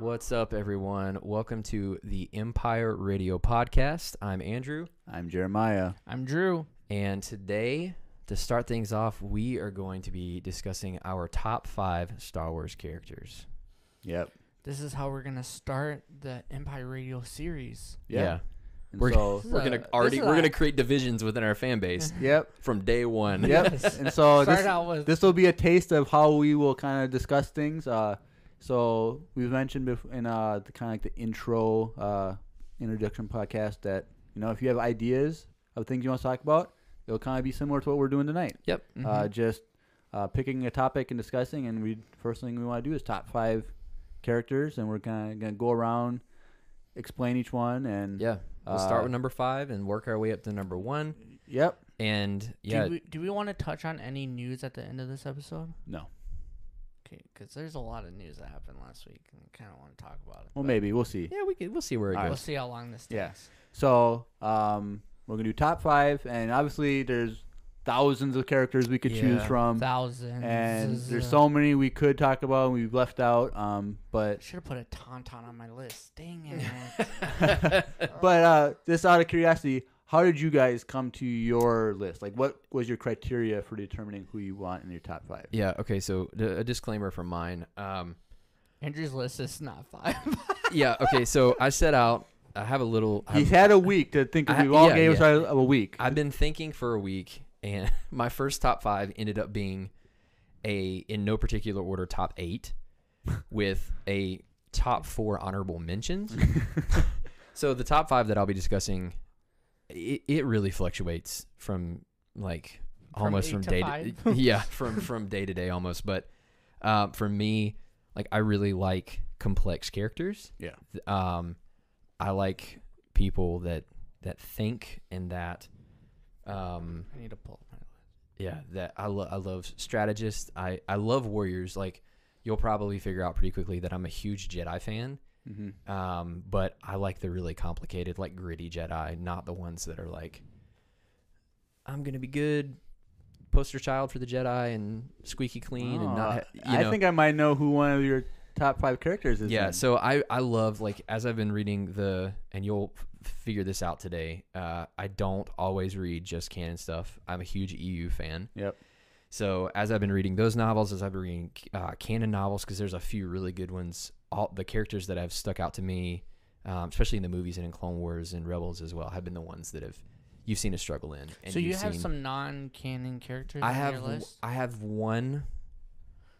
What's up, everyone? Welcome to the Empire Radio Podcast. I'm Andrew. I'm Jeremiah. I'm Drew. And today, to start things off, we are going to be discussing our top 5 Star Wars characters. Yep. This is how we're gonna start the Empire Radio series. Yeah. And We're so, gonna create divisions within our fan base. yep. From day one. Yep. Yes. And so Start out with this will be a taste of how we will kind of discuss things. So we've mentioned in the kind of like the intro introduction podcast that if you have ideas of things you want to talk about, it'll kind of be similar to what we're doing tonight. Yep. Just picking a topic and discussing, and first thing we want to do is top 5 characters, and we're kind of gonna go around, explain each one, and Yeah. We'll start with number 5 and work our way up to number 1. Yep. And yeah, Do we want to touch on any news at the end of this episode? No. Okay, because there's a lot of news that happened last week, and I kind of want to talk about it. Well, maybe we'll see. yeah, we'll see where it All right. We'll goes. see how long this takes. Yeah. So we're gonna do top 5, and obviously there's thousands of characters we could choose Yeah. from, Thousands. and there's so many we could talk about and we've left out. But Should have put a tauntaun on my list. Dang it. just out of curiosity, how did you guys come to your list? Like, what was your criteria for determining who you want in your top 5? Yeah. Okay. So a disclaimer from mine. Andrew's list is not 5. Yeah. Okay. So I set out. I have a little. He's had a week to think. We all gave us a week. I've been thinking for a week, and my first top 5 ended up being in no particular order, top 8, with a top 4 honorable mentions. So the top 5 that I'll be discussing, it really fluctuates from like almost from day to yeah from day to day almost. But for me, like I really like complex characters. Yeah. I like people that think and that. I need to pull up my list. Yeah, that I love strategists. I love warriors. Like you'll probably figure out pretty quickly that I'm a huge Jedi fan. Mm-hmm. But I like the really complicated, like gritty Jedi, not the ones that are like, I'm gonna be good, poster child for the Jedi and squeaky clean and not. I think I might know who one of your top 5 characters is. Yeah, then. so I love, like, as I've been reading and you'll figure this out today, I don't always read just canon stuff. I'm a huge EU fan. Yep. So as I've been reading those novels, as I've been reading canon novels, because there's a few really good ones, all the characters that have stuck out to me, especially in the movies and in Clone Wars and Rebels as well, have been the ones that you've seen a struggle in. And So you have some non-canon characters on your list? I have one.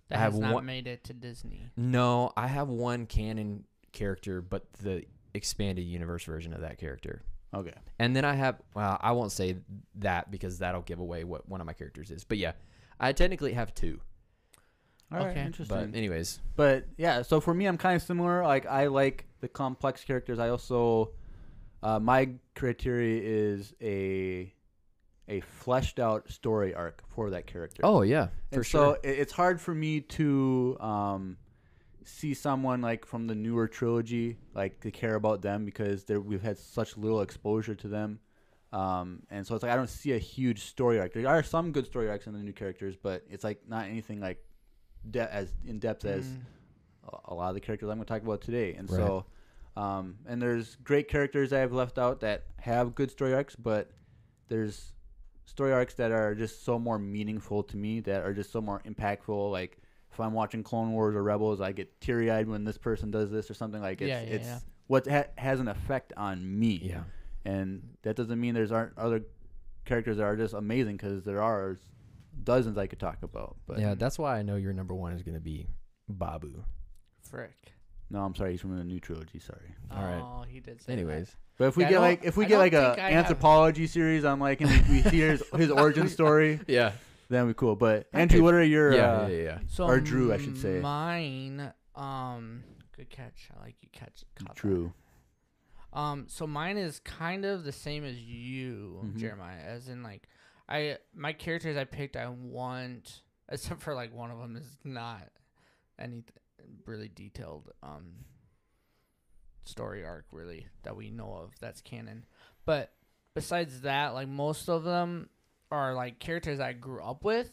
That has not made it to Disney. No, I have one canon character, but the expanded universe version of that character. Okay. And then I have, I won't say that because that'll give away what one of my characters is. But yeah, I technically have 2. All right. Okay. Interesting. But anyways. But yeah, so for me, I'm kind of similar. Like I like the complex characters. I also, my criteria is a fleshed out story arc for that character. Oh yeah, for sure. So it's hard for me to see someone like from the newer trilogy, like to care about them because we've had such little exposure to them. And so it's like I don't see a huge story arc. There are some good story arcs in the new characters, but it's like not anything like as in depth as a lot of the characters I'm going to talk about today. And so, and there's great characters I've left out that have good story arcs, but there's story arcs that are just so more meaningful to me, that are just so more impactful. Like if I'm watching Clone Wars or Rebels, I get teary-eyed when this person does this or something. Like it's what has an effect on me. Yeah. And that doesn't mean aren't other characters that are just amazing, because there are dozens I could talk about. But yeah, that's why I know your number 1 is going to be Babu. Frick. no, I'm sorry, he's from the new trilogy. Sorry. All right. Oh, he did say Anyways. that. But if we get like a anthropology series on like, and we see his origin story, Yeah. then we cool. But Andrew, what are your yeah. So or Drew, I should say. Mine, good catch. I like you caught Drew. that. So mine is kind of the same as you, Jeremiah. As in, like, my characters I picked, I want, except for like one of them is not any really detailed story arc really that we know of that's canon. But besides that, like most of them are like characters I grew up with,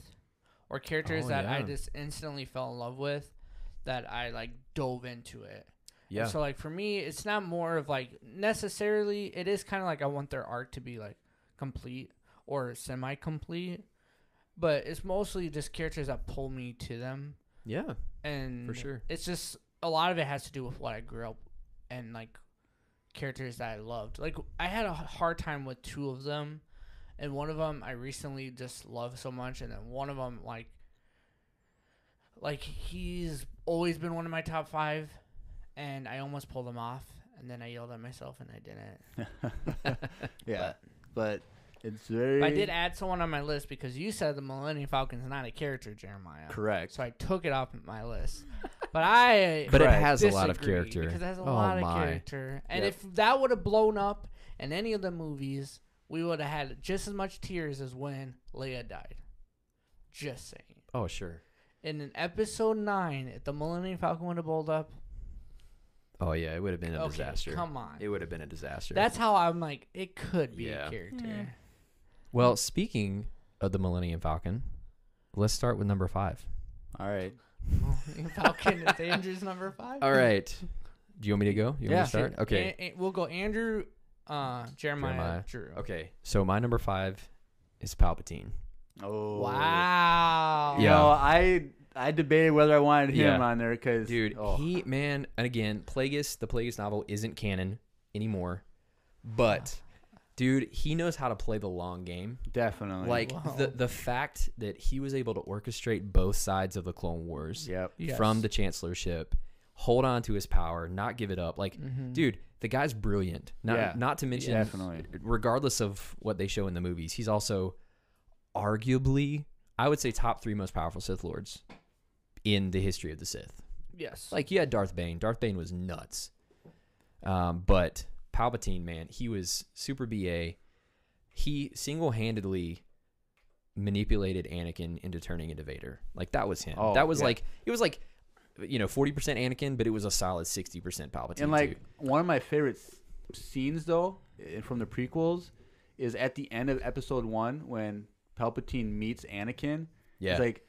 or characters I just instantly fell in love with, that I like dove into it. Yeah. And so like for me, it's not more of like necessarily. It is kind of like I want their arc to be like complete or semi-complete, but it's mostly just characters that pull me to them. Yeah. And For sure. it's just a lot of it has to do with what I grew up and like characters that I loved. Like I had a hard time with two of them, and one of them I recently just love so much, and then one of them like he's always been one of my top 5, and I almost pulled him off, and then I yelled at myself and I didn't. Yeah, but it's very. But I did add someone on my list because you said the Millennium Falcon is not a character, Jeremiah. Correct. So I took it off my list. But But it Correct. has a lot of disagree, character. because it has a Oh lot of my. character. And Yep. if that would have blown up in any of the movies, we would have had just as much tears as when Leia died. Just saying. Oh, sure. In episode 9, if the Millennium Falcon would have blown up, Oh, yeah. It would have been a okay, disaster. come on. It would have been a disaster. That's how I'm like, it could be Yeah. a character. Well, speaking of the Millennium Falcon, let's start with number 5. All right. Millennium Falcon is Andrew's number 5. All right. Do you want me to go? You want me Yeah. to start? Okay. We'll go Andrew, Jeremiah, Drew. Okay. So my number 5 is Palpatine. Oh. Wow. You Yeah. know, I debated whether I wanted him Yeah. on there because Dude, and again, the Plagueis novel isn't canon anymore, but dude, he knows how to play the long game. definitely. Like Whoa. the fact that he was able to orchestrate both sides of the Clone Wars Yep. Yes. from the Chancellorship, hold on to his power, not give it up. Like, Mhm. dude, the guy's brilliant. Not to mention, Definitely. regardless of what they show in the movies, he's also arguably, I would say, top 3 most powerful Sith Lords in the history of the Sith. Yes. Like, you had Darth Bane. Darth Bane was nuts. But Palpatine, man, he was super BA. He single-handedly manipulated Anakin into turning into Vader. Like, that was him. Oh, that was yeah. like, it was like, 40% Anakin, but it was a solid 60% Palpatine. And like too. one of my favorite scenes though from the prequels is at the end of episode 1 when Palpatine meets Anakin. Yeah. He's like,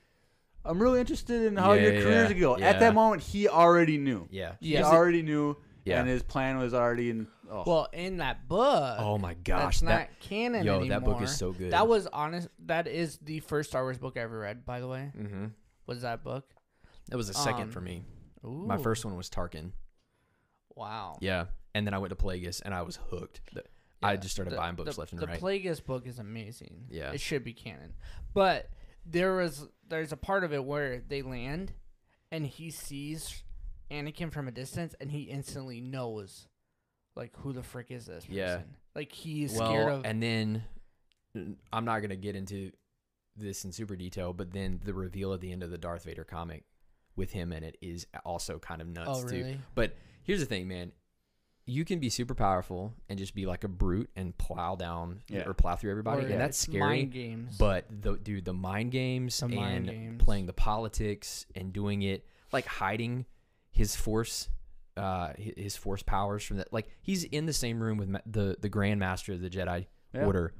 I'm really interested in how your Yeah, careers yeah, go. yeah. At that moment, he already knew. Yeah. He Yes. already knew, Yeah. and his plan was already in. Oh. Well, in that book, Oh my gosh. that's not canon anymore. that book is so good. That was honest. That is the first Star Wars book I ever read, by the way. Mm-hmm. Was that book? That was a second for me. Ooh. My first one was Tarkin. Wow. Yeah. And then I went to Plagueis, and I was hooked. I just started buying books left and right. The Plagueis book is amazing. Yeah. It should be canon. But there's a part of it where they land and he sees Anakin from a distance and he instantly knows like who the frick is this person. Yeah. Like he's scared of and then I'm not going to get into this in super detail, but then the reveal at the end of the Darth Vader comic with him in it is also kind of nuts Oh, really? too. But here's the thing, man. You can be super powerful and just be like a brute and plow down or plow through everybody, Or and that's scary. mind games. But the mind games The and mind games. playing the politics and doing it, like hiding his force powers from that. Like he's in the same room with the Grand Master of the Jedi Order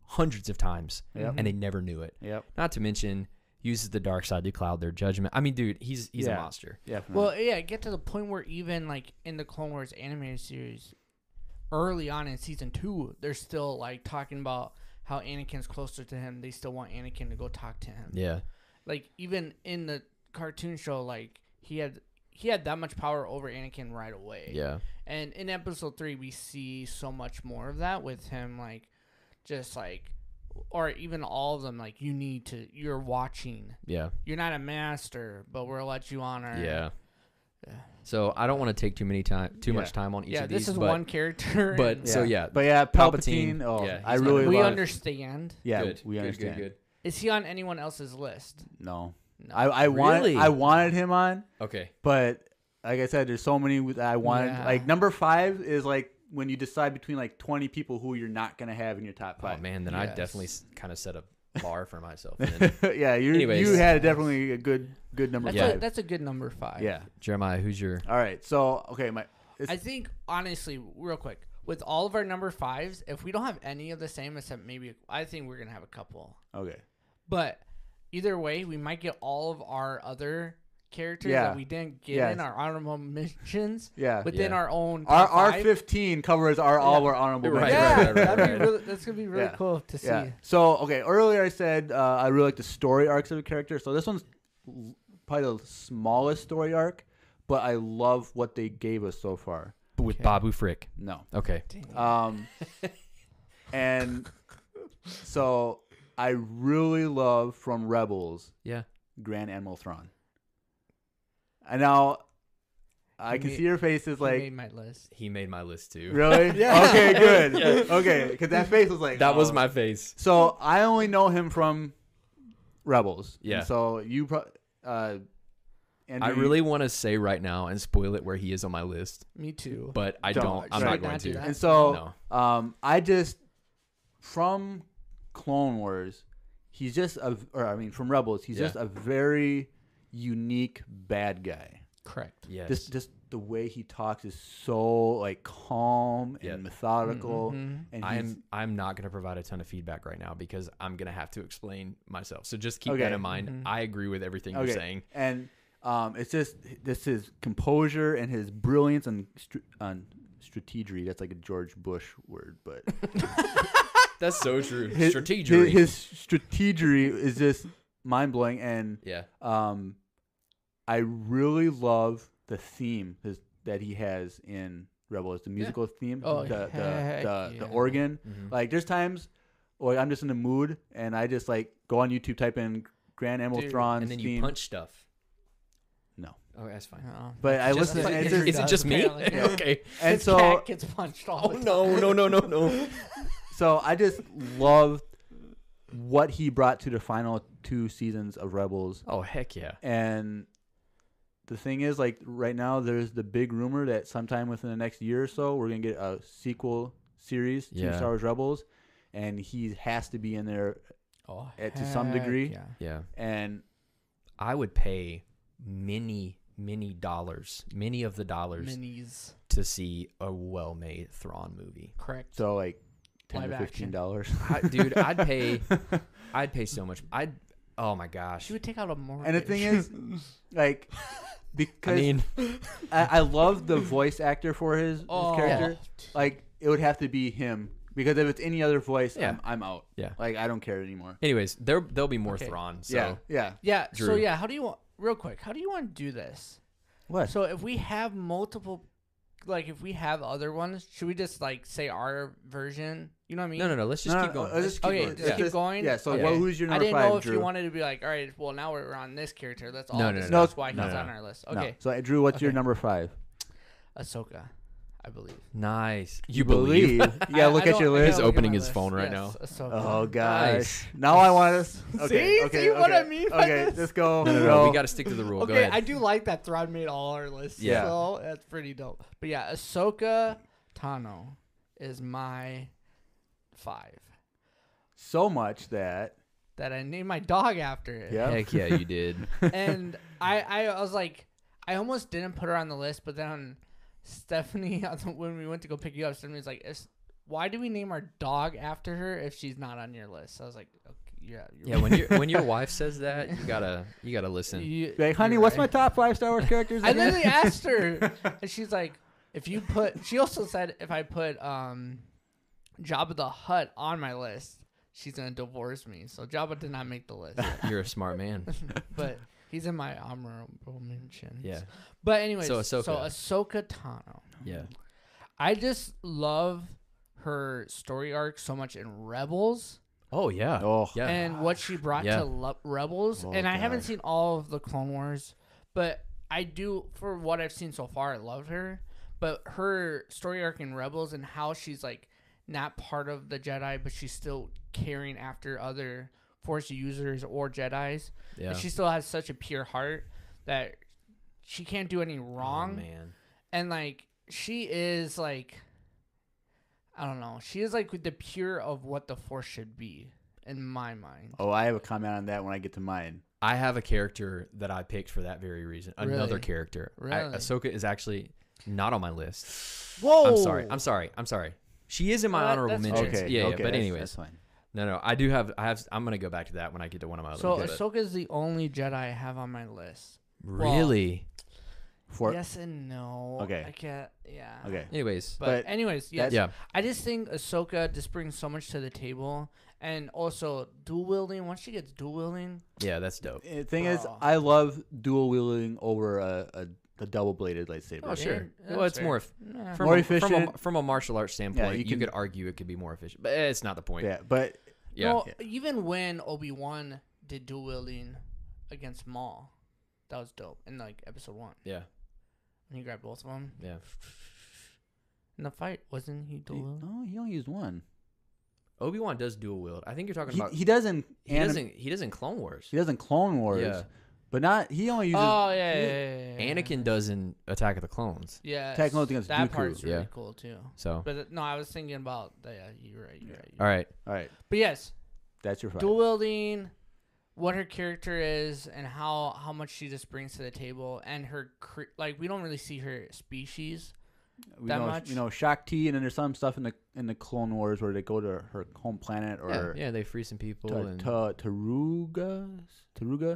hundreds of times, Yep. and they never knew it. Yep. Not to mention uses the dark side to cloud their judgment. I mean, dude, he's a Yeah. monster. Definitely. Well, yeah, get to the point where even like in the Clone Wars animated series, early on in season 2, they're still like talking about how Anakin's closer to him. They still want Anakin to go talk to him. Yeah. Like even in the cartoon show, like he had that much power over Anakin right away. Yeah. And in episode 3, we see so much more of that with him, like just like, or even all of them, like you're watching. Yeah. You're not a master, but we'll let you on our. Yeah. So I don't want to take too much time on each Yeah, of these. this is but, one character. But and so yeah, but yeah, Palpatine, Palpatine. Oh, yeah, I he's really we love. understand. Yeah, good, we good, understand. Good. Is he on anyone else's list? No, No. I Really? wanted him on, Okay. but like I said, there's so many that I wanted. Yeah. Like number 5 is like when you decide between like 20 people who you're not gonna have in your top 5. Oh man, then I Yes. definitely kind of set a bar for myself. Then. Yeah, Anyways. you had definitely a good number That's 5. that's a good number 5. Yeah. Jeremiah, who's your? All right. So okay, I think honestly, real quick, with all of our number 5s, if we don't have any of the same, except maybe I think we're gonna have a couple. okay. But either way, we might get all of our other characters Yeah. that we didn't get Yes. in our honorable mentions Yeah. within Yeah. our own Our top five. 15 covers all our honorable Right, mentions. Yeah, right, that'd be right. really, that's gonna be really Yeah. cool to see. Yeah. So, okay, earlier I said I really like the story arcs of a character. So this one's probably the smallest story arc, but I love what they gave us so far. With Okay. Babu Frick. No. Okay. And so I really love from Rebels, Yeah. Grand Admiral Thrawn. And now I can see your faces He like, made my list. He made my list too. really? Yeah. Okay, good. Yeah. Okay, because that face was like, That was oh. my face. So I only know him from Rebels. Yeah. And so you I really want to say right now and spoil it where he is on my list, Me too. but I Don't. don't. I'm Should I not going not do to. that? And so No. I just from Clone Wars, he's just from Rebels, he's Yeah. just a very unique bad guy. Correct. Yes. Just the way he talks is so like calm and Yeah. methodical. Mhm. And I'm not going to provide a ton of feedback right now because I'm going to have to explain myself. So just keep Okay. that in mind. Mhm. I agree with everything okay. you're saying. And it's just his composure and his brilliance and strategy. That's like a George Bush word, but That's so true. his Strategy. his strategy is just mind blowing. And Yeah. I really love the theme that he has in Rebels, the musical theme, Oh, the heck organ. Mhm. Like there's times, like I'm just in the mood and I just like go on YouTube, type in Grand Admiral Dude, Thrawn's And then you theme. punch stuff. No, Oh, that's fine. No. but I Just- listen. And it's Andrew is it just me? apparently. Yeah. Okay. and His so cat gets punched all Oh the no. so I just love what he brought to the final 2 seasons of Rebels. Oh heck yeah. And the thing is, like right now, there's the big rumor that sometime within the next year or so, we're gonna get a sequel series to Yeah. Star Wars Rebels, and he has to be in there. Oh, To some heck degree. Yeah. Yeah. And I would pay many dollars, many of the dollars Minis. to see a well-made Thrawn movie. Correct. so like $10 Live to action. $15. Dude, I'd pay so much. Oh my gosh. She would take out a mortgage. And the thing is, like, I because mean, I love the voice actor for his Oh. character. Like, it would have to be him because if it's any other voice, Yeah. I'm out. Yeah. Like, I don't care anymore. anyways, there'll be more Okay. Thrawn. So Yeah. yeah. So Drew. yeah, how do you want? Real quick, how do you want to do this? What? So if we have multiple, like if we have other ones, should we just like say our version? You know what I mean? no. Let's just keep going. Let's just keep Okay, going. just Yeah. keep going. Yeah. So, Okay. who's your I number didn't 5, know if Drew? you wanted to be like, all right, well now we're on this character. Let's all No, discuss no. why he's No, on no. our list. No. Okay, So, Drew, what's your Okay. number 5? Ahsoka, I believe. You Nice. You believe? You gotta look at your I gotta list. He's opening my his list. phone right Yes, now. Ahsoka. Oh gosh! Nice. Now I want to. Okay, See? okay, See what okay. I mean by Okay, this? let's go. No. We got to stick to the rule. Go Okay, ahead. I do like that Thrawn made all our lists. Yeah. So that's pretty dope. But yeah, Ahsoka Tano is my 5 so much that. that I named my dog after it. Yeah. Heck yeah, you did. And I was like, I almost didn't put her on the list, but then Stephanie, when we went to go pick you up, Stephanie was like, why do we name our dog after her if she's not on your list? So I was like, okay, yeah. Yeah, when your wife says that, you gotta listen. Like, honey, what's my top 5 Star Wars characters? I again?" literally asked her, and she's like, if you put, she also said if I put Jabba the Hutt on my list, she's gonna divorce me. So Jabba did not make the list, You're a smart man. but he's in my honorable mentions. Yeah. But anyways, So so Ahsoka. Ahsoka Tano. Yeah. I just love her story arc so much in Rebels Oh yeah. Oh. Yeah. and what she brought Yeah. to Rebels. Oh, And I haven't gosh. seen all of the Clone Wars, but I do, for what I've seen so far, I love her. But her story arc in Rebels and how she's like not part of the Jedi, but she's still caring after other Force users or Jedis. Yeah. And she still has such a pure heart that she can't do any wrong. Oh, man. And like she is like, I don't know, she is like the pure of what the Force should be in my mind. Oh, I have a comment on that when I get to mine. I have a character that I picked for that very reason. Another Really? character. Really? Ahsoka is actually not on my list. Whoa! I'm sorry. She is in my Well, honorable that's mentions. Okay. Yeah, okay, yeah. But that's anyways, fine. no. I'm gonna go back to that when I get to one of my other. So ones, but- Ahsoka is the only Jedi I have on my list. Really? Yes and no. Okay. I can't. Yeah. Okay. Anyways. But anyways, yes. Yeah. I just think Ahsoka just brings so much to the table, and also dual wielding. Once she gets dual wielding, Yeah, that's dope. The thing is, Bro. I love dual wielding over a double bladed lightsaber. Oh, sure. Yeah, Well, it's that's more fair. More efficient. From a martial arts standpoint, you you could can- argue it could be more efficient, but it's not the point. Yeah, but Yeah. No, even when Obi-Wan did dual wielding against Maul, that was dope in like episode 1. Yeah. And he grabbed both of them Yeah. in the fight. Wasn't he dual wielding? no, he only used one. Obi-Wan does dual wield. I think you're talking about He doesn't. he doesn't Clone Wars. He doesn't Clone Wars. Yeah. But not. He only uses. Oh yeah. Anakin does in Attack of the Clones. Yeah. Attack Clones against that Dooku. part is really Yeah. cool too. So, But no, I was thinking about that. Yeah, you're right. all right. All right, But yes, that's your five. dual wielding, what her character is, and how much she just brings to the table, and her like we don't really see her species. We that know, much? You know, Shakti, and then there's some stuff in the Clone Wars where they go to her home planet or Yeah, they free some people. and Taruga.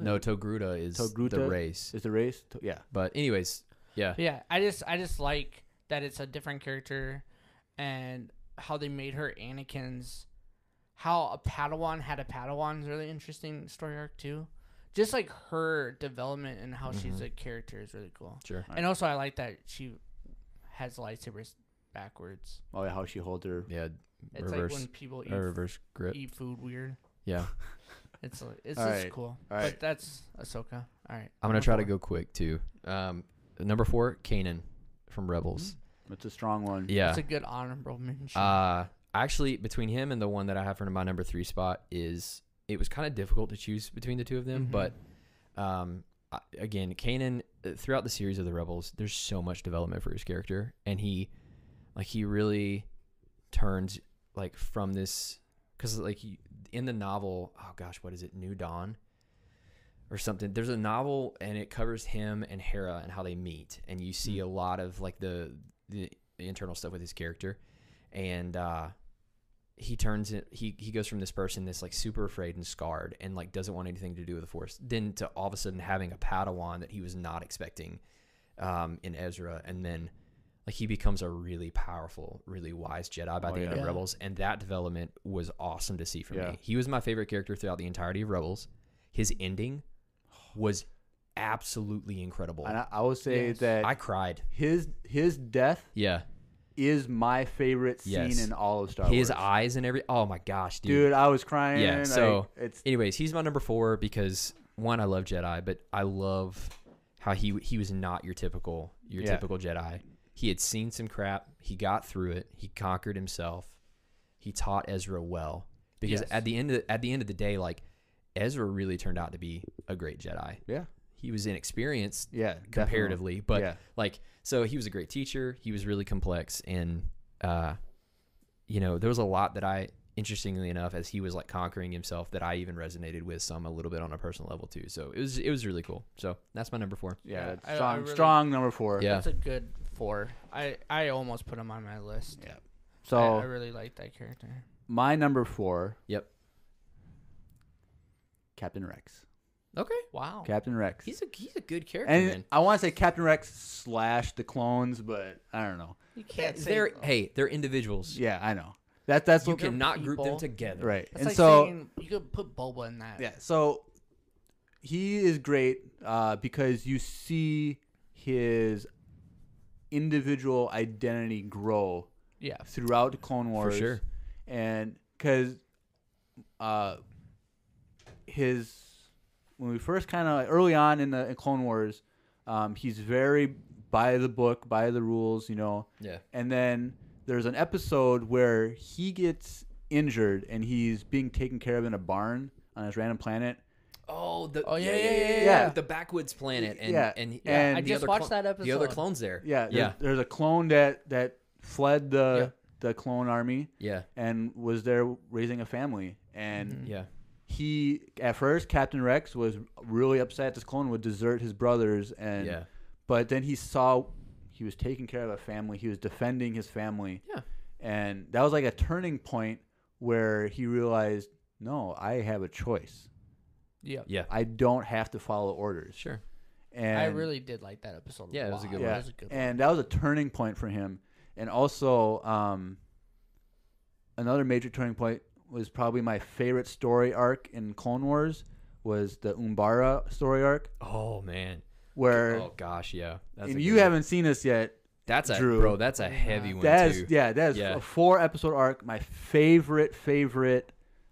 No, Togruta is the Togruta race. Is the race? Yeah. But anyways, yeah. But yeah, I just like that it's a different character, and how they made her Anakin's. How a Padawan had a Padawan is really interesting story arc too. Just like her development and how she's a character is really cool. Sure. Right. And also I like that she has lightsabers backwards. Oh yeah, how she holds her. Yeah. It's Reverse like when people reverse grip. eat food weird. Yeah. It's All just right. cool. All But right. that's Ahsoka. All right. I'm gonna try to go quick too. Number 4, Kanan from Rebels. It's a strong one. Yeah. It's a good honorable mention. Actually, between him and the one that I have for my number 3 spot it was kind of difficult to choose between the two of them. Mhm. But again, Kanan throughout the series of the Rebels, there's so much development for his character, and he really turns like from this because like in the novel, oh gosh, what is it, New Dawn or something? There's a novel and it covers him and Hera and how they meet, and you see a lot of like the internal stuff with his character, and he turns it. He goes from this person that's like super afraid and scarred and like doesn't want anything to do with the Force, then to all of a sudden having a Padawan that he was not expecting in Ezra, and then like he becomes a really powerful, really wise Jedi by the end of Rebels, and that development was awesome to see for me. He was my favorite character throughout the entirety of Rebels. His ending was absolutely incredible. And I would say that I cried. his death Yeah. is my favorite scene in all of Star Wars. His eyes and oh my gosh, Dude, I was crying. Yeah. So, it's anyways, he's my number 4 because one, I love Jedi, but I love how he was not your typical Jedi. He had seen some crap. He got through it. He conquered himself. He taught Ezra well because at the end of the day, like Ezra really turned out to be a great Jedi. Yeah. He was inexperienced. Yeah. Comparatively, definitely. but like so he was a great teacher. He was really complex, and there was a lot that I, interestingly enough, as he was like conquering himself, that I even resonated with some a little bit on a personal level too. So it was really cool. So that's my number 4. Yeah. I strong, really- strong number 4. Yeah. That's a good 4. I almost put him on my list. Yeah. I So really like that character. my number 4. Yep. Captain Rex. Okay. Wow. Captain Rex. He's a good character, and man. I want to say Captain Rex / the clones, but I don't know. You can't say They're individuals. Yeah, I know. That's You what cannot group them people. together. right. It's And like so saying you could put Boba in that. yeah, so he is great because you see his individual identity grow Yeah. throughout the Clone Wars. For sure. And because when we first kind of early on in Clone Wars, he's very by the book, by the rules, Yeah. And then there's an episode where he gets injured and he's being taken care of in a barn on this random planet. Oh, yeah. The backwoods planet, and Yeah. and, And I the just other watched that The other episode. clones there. Yeah, there's a clone that fled the Yeah. clone army Yeah. and was there raising a family. And Yeah. he, at first, Captain Rex was really upset this clone would desert his brothers. Yeah. But then he saw he was taking care of a family. He was defending his family. Yeah. And that was like a turning point where he realized, no, I have a choice. Yeah. Yeah. I don't have to follow orders. Sure. And I really did like that episode. Yeah, a it was a lot. good yeah, It was a good one. and that was a turning point for him. And also, another major turning point was probably my favorite story arc in Clone Wars was the Umbara story arc, Oh man. where Oh gosh, yeah. That's and a you good one. haven't seen this yet. That's a Drew. bro. That's a heavy one That is too. that is Yeah. a 4-episode arc. My favorite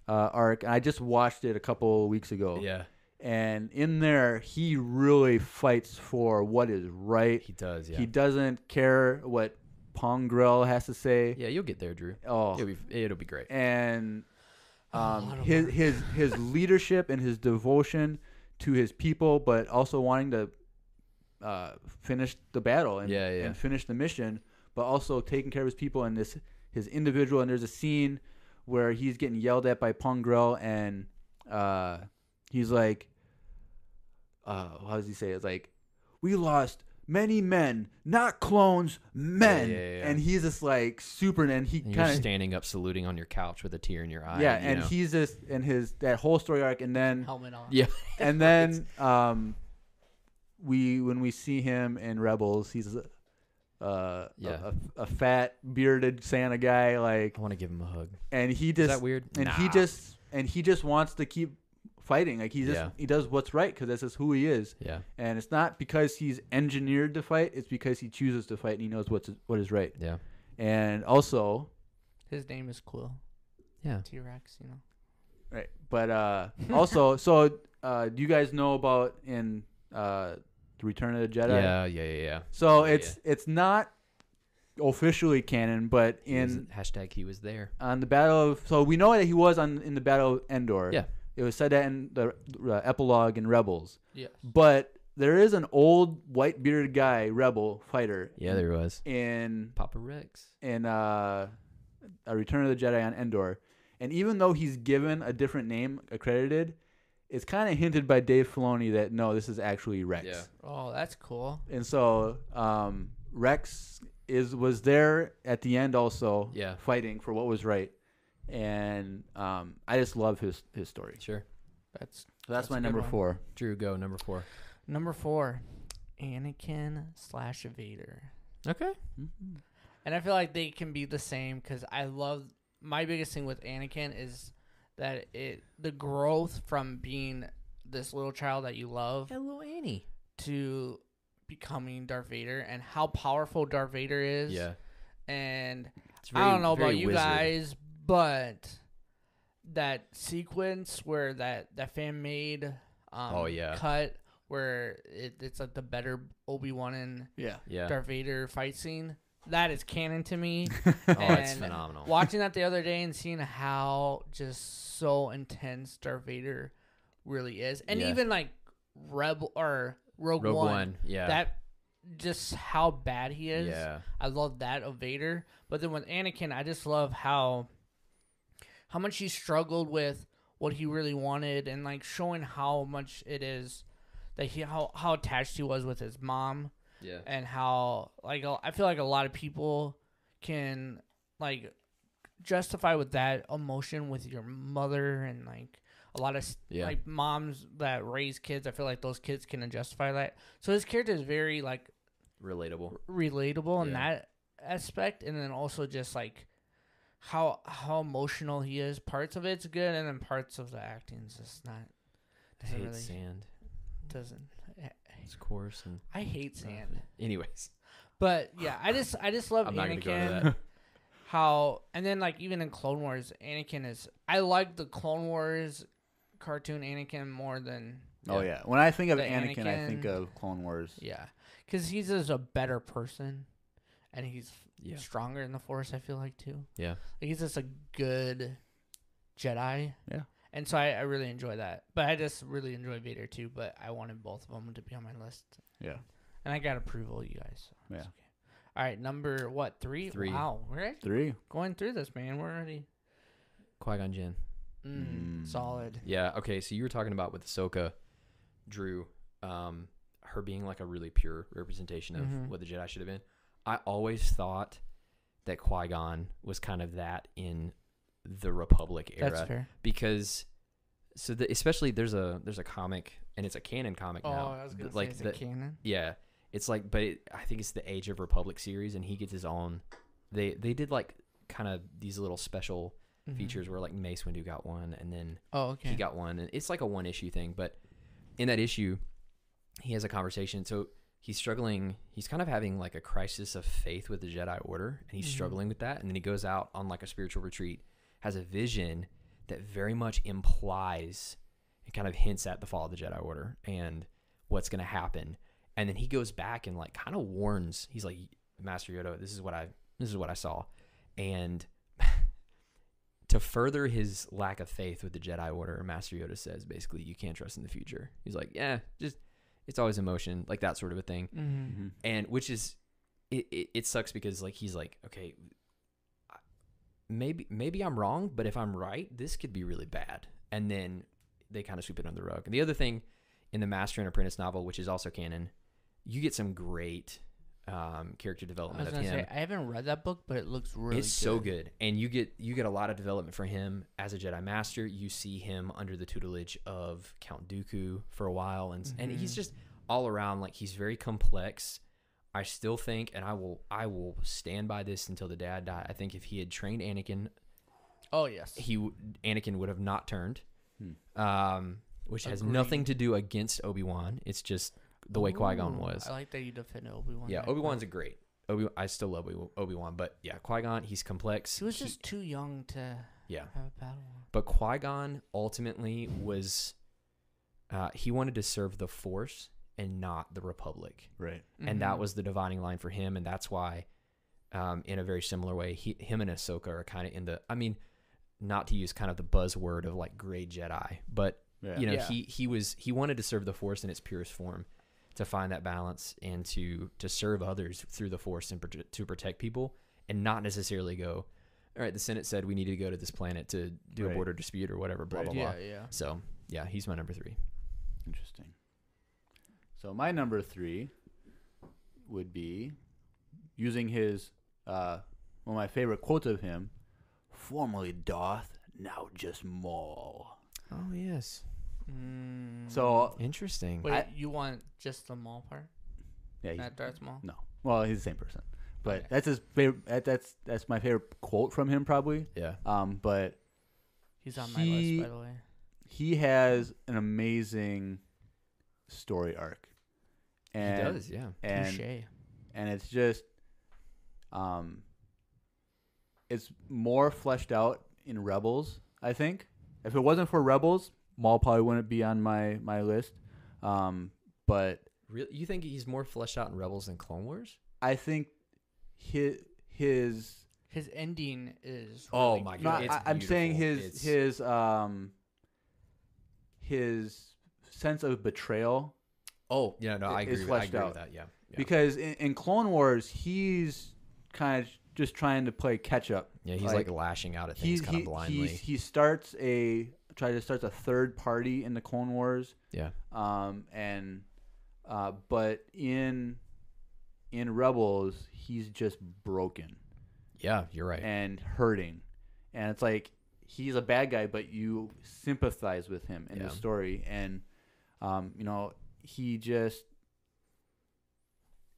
arc. And I just watched it a couple weeks ago. Yeah, And in there, he really fights for what is right. he does. Yeah. He doesn't care what Pongrel has to say. Yeah, you'll get there, Drew. Oh, It'll be great. and lot of his work. his leadership and his devotion to his people, but also wanting to finish the battle and, Yeah, yeah. and finish the mission, but also taking care of his people and his individual. And there's a scene where he's getting yelled at by Pongrel, and he's like, how does he say it? It's like, we lost many men, not clones, men. Yeah, yeah, yeah. And he's just like super, and he And you're kind of standing up saluting on your couch with a tear in your eye. yeah, you and know? he's just in that whole story arc, and then Helmet on. yeah. and then when we see him in Rebels, he's a fat bearded Santa guy, like, I want to give him a hug. and he Is just that weird? and he just wants to keep fighting, like Yeah. he does what's right because this is who he is, Yeah. and it's not because he's engineered to fight, it's because he chooses to fight and he knows what is right. Yeah. And also, His name is Quill. Yeah. T-Rex, you know. right, but also, so do you guys know about in the Return of the Jedi? Yeah. So Yeah, it's not officially canon, but He was- in hashtag he was there. on the battle of, so we know that he was in the Battle of Endor. Yeah. It was said that in the epilogue in Rebels. Yes. But there is an old white bearded guy, rebel fighter. Yeah, there was. in Papa Rex. a Return of the Jedi on Endor, and even though he's given a different name accredited, it's kind of hinted by Dave Filoni that no, this is actually Rex. Yeah. Oh, that's cool. And so Rex was there at the end also, Yeah. fighting for what was right, and I just love his story. Sure. That's So that's my a good number one. 4. Drew, go number 4. Number 4, Anakin/Vader. Okay. And I feel like they can be the same because I love my biggest thing with Anakin is that the growth from being this little child that you love Hello, Annie. to becoming Darth Vader and how powerful Darth Vader is. Yeah. And It's I don't know about very you wizard. guys, but that sequence where that fan made Oh, yeah. cut where it's like the better Obi-Wan and Yeah. Yeah. Darth Vader fight scene, that is canon to me. Oh, it's And phenomenal. Watching that the other day and seeing how just so intense Darth Vader really is, and Yeah. even like Rebel or Rogue One, Yeah. that just how bad he is. Yeah. I love that of Vader, but then with Anakin, I just love how much he struggled with what he really wanted, and like showing how much it is that how attached he was with his mom. Yeah. And how, like, I feel like a lot of people can, like, justify with that emotion with your mother, and, like, a lot of, Yeah. like, moms that raise kids. I feel like those kids can justify that. So his character is very, like, Relatable. relatable in Yeah. that aspect. And then also just, like, how emotional he is. Parts of it's good, and then parts of the acting is just not. I hate really, sand. doesn't. It's coarse and. I hate sand. Anyways, But yeah, I just love I'm not gonna Anakin. go to that. How, and then like even in Clone Wars, Anakin is. I like the Clone Wars cartoon Anakin more than Oh yeah. When I think of The Anakin, I think Anakin- of Clone Wars. yeah, because he's just a better person, and he's Yeah. stronger in the Force. I feel like too. Yeah. Like he's just a good Jedi. Yeah. And so I really enjoy that, but I just really enjoy Vader too. But I wanted both of them to be on my list. Yeah. And I got approval, of you guys. So Yeah. it's okay. All right, number what? 3? 3. Wow, we're actually 3. going through this, man. We're already Qui-Gon Jinn. solid. Yeah. Okay. So you were talking about with Ahsoka, Drew, her being like a really pure representation of Mhm. what the Jedi should have been. I always thought that Qui-Gon was kind of that in the Republic era. That's fair. Because especially there's a comic and it's a canon comic Oh, now. I was gonna Like say, is it canon? Yeah, it's like, but I think it's the Age of Republic series, and he gets his own. They did like kind of these little special features where like Mace Windu got one, and then he got one, and it's like a one issue thing. But in that issue, he has a conversation. So he's struggling. He's kind of having like a crisis of faith with the Jedi Order, and he's struggling with that. And then he goes out on like a spiritual retreat, has a vision that very much implies and kind of hints at the fall of the Jedi Order and what's going to happen. And then he goes back and like kind of warns. He's like, Master Yoda, this is what I saw. And to further his lack of faith with the Jedi Order, Master Yoda says, basically, you can't trust in the future. He's like, yeah, just, it's always emotion, like that sort of a thing. And which is, it sucks because like, he's like, okay, maybe I'm wrong, but if I'm right, this could be really bad. And then they kind of sweep it under the rug. And the other thing in the Master and Apprentice novel, which is also canon, you get some great character development of him. I haven't read that book, but it looks really It's so good. And you get a lot of development for him as a Jedi Master. You see him under the tutelage of Count Dooku for a while, and he's just all around, like, he's very complex. I still think, and I will stand by this until the day I die, I think if he had trained Anakin, Anakin would have not turned, which has nothing to do against Obi-Wan. It's just the way Qui-Gon was. I like that you defend Obi-Wan. Yeah, Obi-Wan's a great. I still love Obi-Wan, but yeah, Qui-Gon, he's complex. He was just too young to have a battle. But Qui-Gon ultimately was, he wanted to serve the Force and not the Republic. Right. And that was the dividing line for him, and that's why, in a very similar way, him and Ahsoka are kind of in the, I mean, not to use kind of the buzzword of like gray Jedi, but you know, he wanted to serve the Force in its purest form, to find that balance and to serve others through the Force and to protect people, and not necessarily go, all right, the Senate said we need to go to this planet to do a border dispute or whatever, blah, blah, blah. So, yeah, he's my number 3. Interesting. So my number 3 would be using his, one of my favorite quotes of him, formerly Darth, now just Maul. Oh, yes. So interesting. Wait, you want just the Maul part? Yeah, Not Darth Maul? No. Well, he's the same person, but that's his favorite. That's my favorite quote from him, probably. Yeah. But he's on my list, by the way. He has an amazing story arc. And, he does, yeah. Touché. And it's just, it's more fleshed out in Rebels, I think. If it wasn't for Rebels, Maul probably wouldn't be on my list. But really, you think he's more fleshed out in Rebels than Clone Wars? I think his ending is. Oh really my good. god! No, I'm saying his sense of betrayal. Oh yeah, no, I agree. I agree with that. Yeah. Because in Clone Wars, he's kind of just trying to play catch up. Yeah, he's like lashing out at things kind of blindly. He tries to start a third party in the Clone Wars. Yeah. But in Rebels, he's just broken. Yeah, you're right. And hurting, and it's like he's a bad guy, but you sympathize with him in the story, and he just.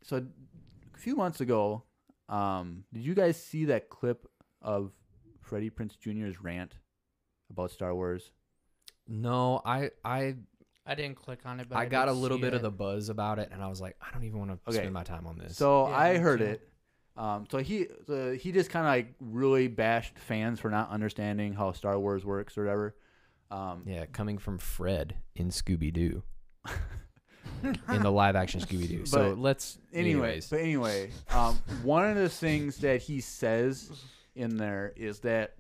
So a few months ago, did you guys see that clip of Freddie Prinze Jr.'s rant about Star Wars? No, I didn't click on it, but I got a little bit of the buzz about it, and I was like, I don't even want to spend my time on this. So I heard it. So he just kind of like really bashed fans for not understanding how Star Wars works or whatever. Coming from Fred in Scooby-Doo. In the live action Scooby-Doo. So anyways. One of the things that he says in there is that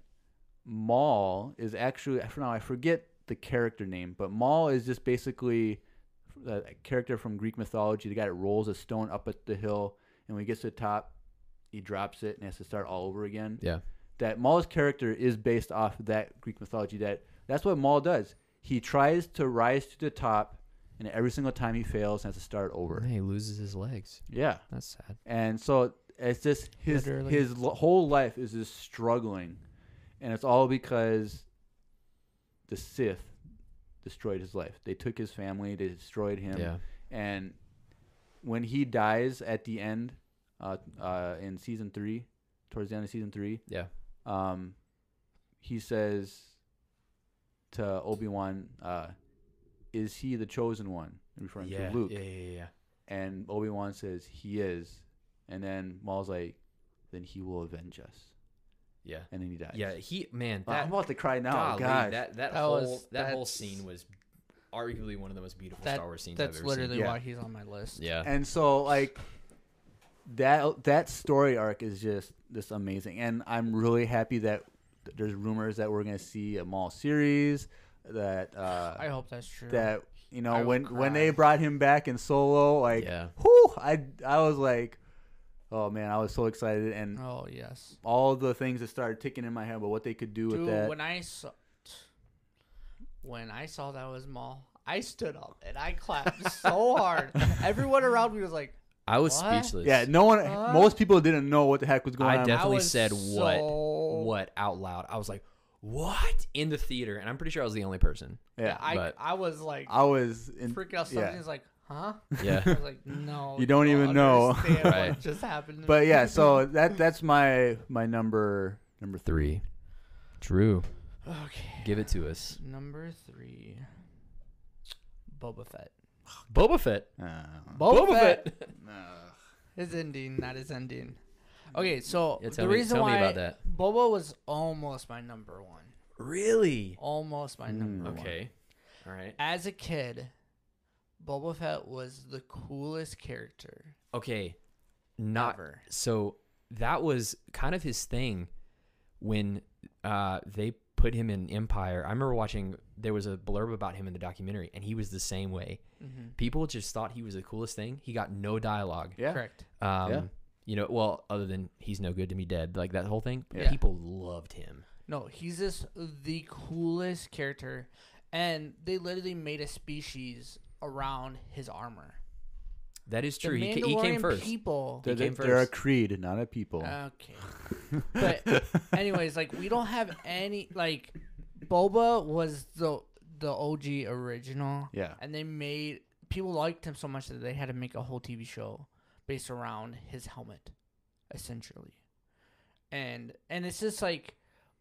Maul is actually, I forget the character name, but Maul is just basically a character from Greek mythology, the guy that rolls a stone up at the hill, and when he gets to the top, he drops it and has to start all over again. Yeah. That Maul's character is based off of that Greek mythology. That's what Maul does. He tries to rise to the top, and every single time he fails, he has to start over. He loses his legs. Yeah. That's sad. And so it's just his whole life is just struggling. And it's all because the Sith destroyed his life. They took his family. They destroyed him. Yeah. And when he dies at the end, in season 3, towards the end of season 3, Yeah. he says to Obi-Wan, "Is he the chosen one?" Referring to Luke. Yeah. And Obi-Wan says, "He is." And then Maul's like, "Then he will avenge us." Yeah. And then he dies. Yeah. I'm I'm about to cry now. golly, God. that whole scene was arguably one of the most beautiful Star Wars scenes I've That's ever literally seen. why he's on my list. Yeah. And so, like, that story arc is just amazing. And I'm really happy that there's rumors that we're going to see a Maul series. That I hope that's true. that I will when they cry. brought him back in Solo, like, Yeah. whew, I was like, oh man, I was so excited, and Oh yes. all the things that started ticking in my head about what they could do with Dude, that. when I saw that was Maul, I stood up and I clapped so hard. Everyone around me was like, I was What? speechless. Yeah, most people didn't know what the heck was going I on. definitely was said so- what out loud. I was like, what? In the theater. And I'm pretty sure I was the only person. Yeah, I was like I was freaking out. yeah. Somebody's like, huh? Yeah. I was like, no. You don't even know. understand Right. What just happened. to But me. yeah, so that's my number 3. 3. Drew, Okay. give it to us. Number 3. Boba Fett. Boba Fett. Boba Fett. His ending, not his ending. Okay, so Yeah, the reason tell why me about that. Boba was almost my number 1. Really? Almost my number 1. Okay. All right. As a kid, Boba Fett was the coolest character Okay. Not ever. so that was kind of his thing when they put him in Empire. I remember watching, there was a blurb about him in the documentary, and he was the same way. Mm-hmm. People just thought he was the coolest thing. He got no dialogue. Yeah. Correct. Yeah. You know, well, other than he's no good to me dead, like that whole thing. Yeah. People loved him. No, he's just the coolest character, and they literally made a species around his armor. That is The true. He came Mandalorian first. people. He came They're a first. creed, not a people. Okay. But anyways, like we don't have any like Boba was the OG original. Yeah. And they made people liked him so much that they had to make a whole TV show based around his helmet, essentially. And it's just like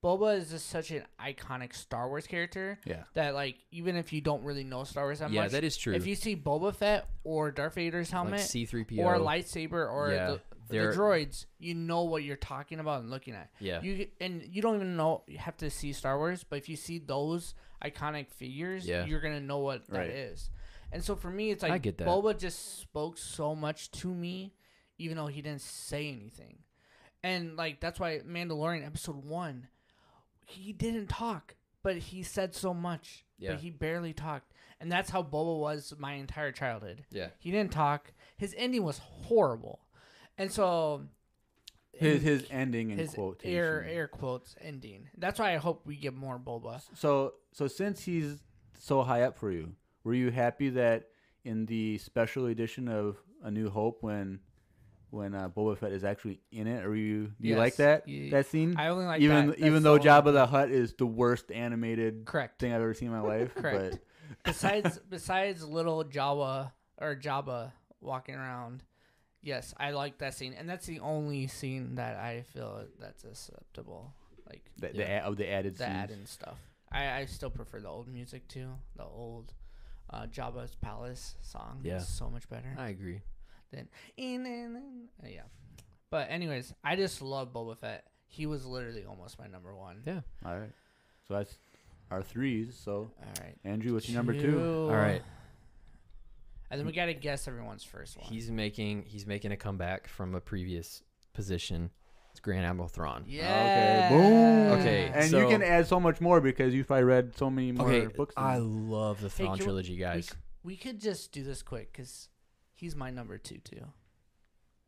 Boba is just such an iconic Star Wars character Yeah. that like even if you don't really know Star Wars that Yeah, much, that is true. if you see Boba Fett or Darth Vader's helmet like C-3PO or a lightsaber or Yeah, the droids, you know what you're talking about and looking at. Yeah. You don't even know you have to see Star Wars, but if you see those iconic figures, Yeah. you're gonna know what Right. that is. And so for me, it's like I get that. Boba just spoke so much to me, even though he didn't say anything. And like that's why Mandalorian episode 1, he didn't talk, but he said so much. Yeah. But he barely talked. And that's how Boba was my entire childhood. Yeah. He didn't talk. His ending was horrible. And so His ending in his quotation. air quotes ending. That's why I hope we get more Boba. So since he's so high up for you, were you happy that in the special edition of A New Hope when Boba Fett is actually in it, or do you Yes. like that scene? I only like even that. even That's though the only- Jabba the Hutt is the worst animated Correct. thing I've ever seen in my life. Correct. Besides little Jabba walking around, yes, I like that scene, and that's the only scene that I feel that's acceptable. Like But Yeah. the added the scenes. add-in stuff. I still prefer the old music too. The old Jabba's Palace song. Yeah. It's so much better I agree. than yeah. But anyways, I just love Boba Fett. He was literally almost my number 1. Yeah. All right. So that's our 3s. So All right. Andrew, what's your number 2? All right. And then we gotta guess everyone's first one. He's making a comeback from a previous position. It's Grand Admiral Thrawn. Yeah. Okay. Boom. Okay, And so- you can add so much more because you've probably read so many more Okay, books. than I me. love the Thrawn can we- trilogy, guys. We could just do this quick because he's my number 2 too.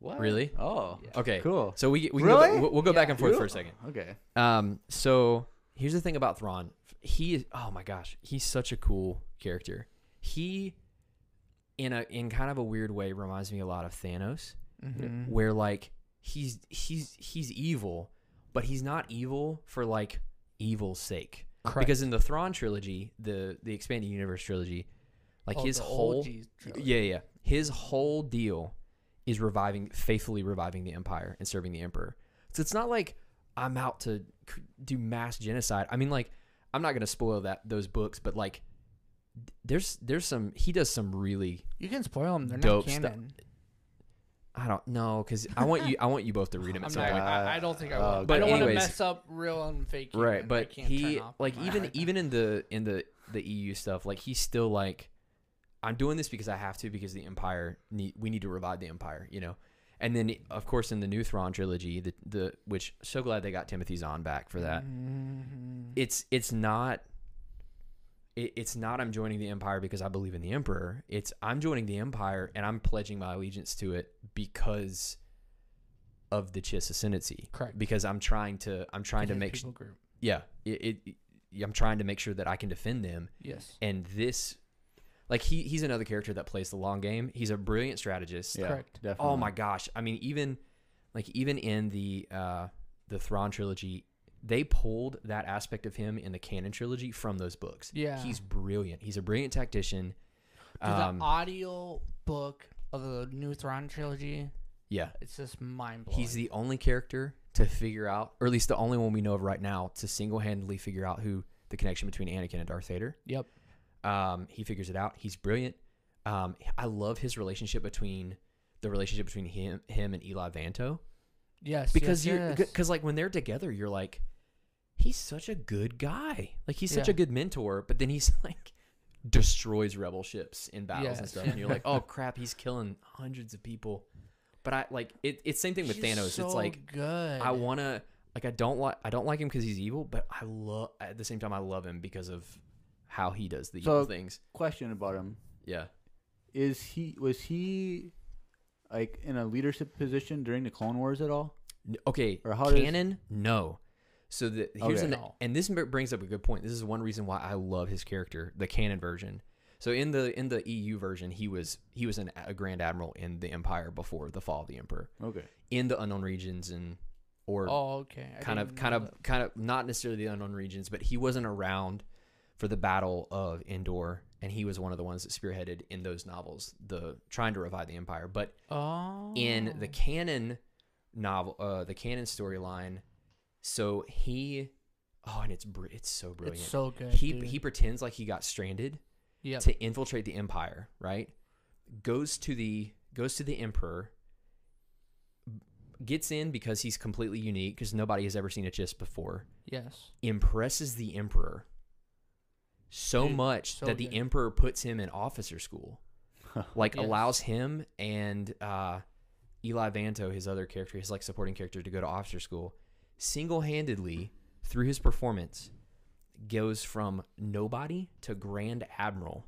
What? Really? Oh. Yeah. Okay, Cool. so we can Really? we'll go back Yeah. and forth You- for a second. Okay. So here's the thing about Thrawn. He is, oh my gosh, he's such a cool character. He, in kind of a weird way, reminds me a lot of Thanos, Mm-hmm. where like he's evil, but he's not evil for like evil's sake. Correct. Because in the Thrawn trilogy, the expanded universe trilogy, like his the whole OG trilogy. yeah, his whole deal is faithfully reviving the Empire and serving the Emperor. So it's not like I'm out to do mass genocide. I mean, like, I'm not gonna spoil those books, but like, there's some he does some really You can spoil them. They're dope not stuff. canon. I don't know because I want you both to read them I'm at some not, point. I don't think I will. But I don't want to anyways, mess up real and fake. Right, canon. but I can't he turn off like my even iPad. in the EU stuff, like he's still like, I'm doing this because I have to because the Empire we need to revive the Empire, you know. And then of course in the new Thrawn trilogy, the which so glad they got Timothy Zahn back for that. Mm-hmm. It's not I'm joining the Empire because I believe in the Emperor. It's I'm joining the Empire and I'm pledging my allegiance to it because of the Chiss ascendancy. Correct. Because I'm trying to make people group. yeah, I'm trying to make sure that I can defend them. Yes. And this, like he's another character that plays the long game. He's a brilliant strategist. Yeah, Correct. definitely. Oh my gosh. I mean, even in the Thrawn trilogy, they pulled that aspect of him in the canon trilogy from those books. Yeah. He's brilliant. He's a brilliant tactician. Dude, the audio book of the new Thrawn trilogy, Yeah. it's just mind blowing. He's the only character to figure out, or at least the only one we know of right now, to single-handedly figure out who the connection between Anakin and Darth Vader. Yep. He figures it out. He's brilliant. I love his relationship between him and Eli Vanto. Yes. Because yes. because like when they're together, you're like, he's such a good guy. Like he's such Yeah. a good mentor, but then he's like destroys rebel ships in battles and Yes. stuff, and you're like, oh crap, he's killing hundreds of people. But I like it's same thing with He's Thanos. so It's like good. I wanna like I don't like him because he's evil, but I love at the same time I love him because of how he does the evil things. Question about him: Yeah. was he like in a leadership position during the Clone Wars at all? Okay, Or how does- canon? No. So here's Okay. and this brings up a good point. This is one reason why I love his character, the canon version. So in the EU version, he was a Grand Admiral in the Empire before the fall of the Emperor. Okay. In the Unknown Regions or Oh, okay. I kind didn't of know that. not necessarily the Unknown Regions, but he wasn't around for the Battle of Endor, and he was one of the ones that spearheaded in those novels trying to revive the Empire. But Oh. in the canon novel, the canon storyline, so and it's so brilliant. It's so good. he dude. he pretends like he got stranded Yep. to infiltrate the Empire, right? Goes to the Emperor, gets in because he's completely unique because nobody has ever seen a Chiss before. Yes. Impresses the Emperor so Dude, much so that good. the Emperor puts him in officer school. Like Yes. allows him and Eli Vanto, his other character, his like supporting character, to go to officer school. Single-handedly, through his performance, goes from nobody to Grand Admiral.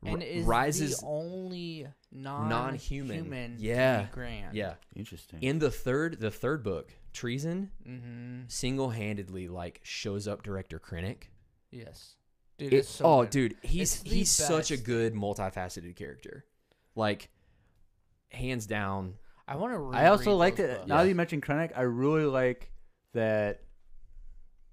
And is rises the only non-human. non-human Yeah. to be grand. Yeah. Interesting. In the third book, Treason, Mm-hmm. single-handedly like shows up Director Krennic. Yes. Dude, it's so good. Dude, It's the he's such a best. good multifaceted character. Like hands down. I want to. I also like those that. books. Now that you mentioned Krennic, I really like that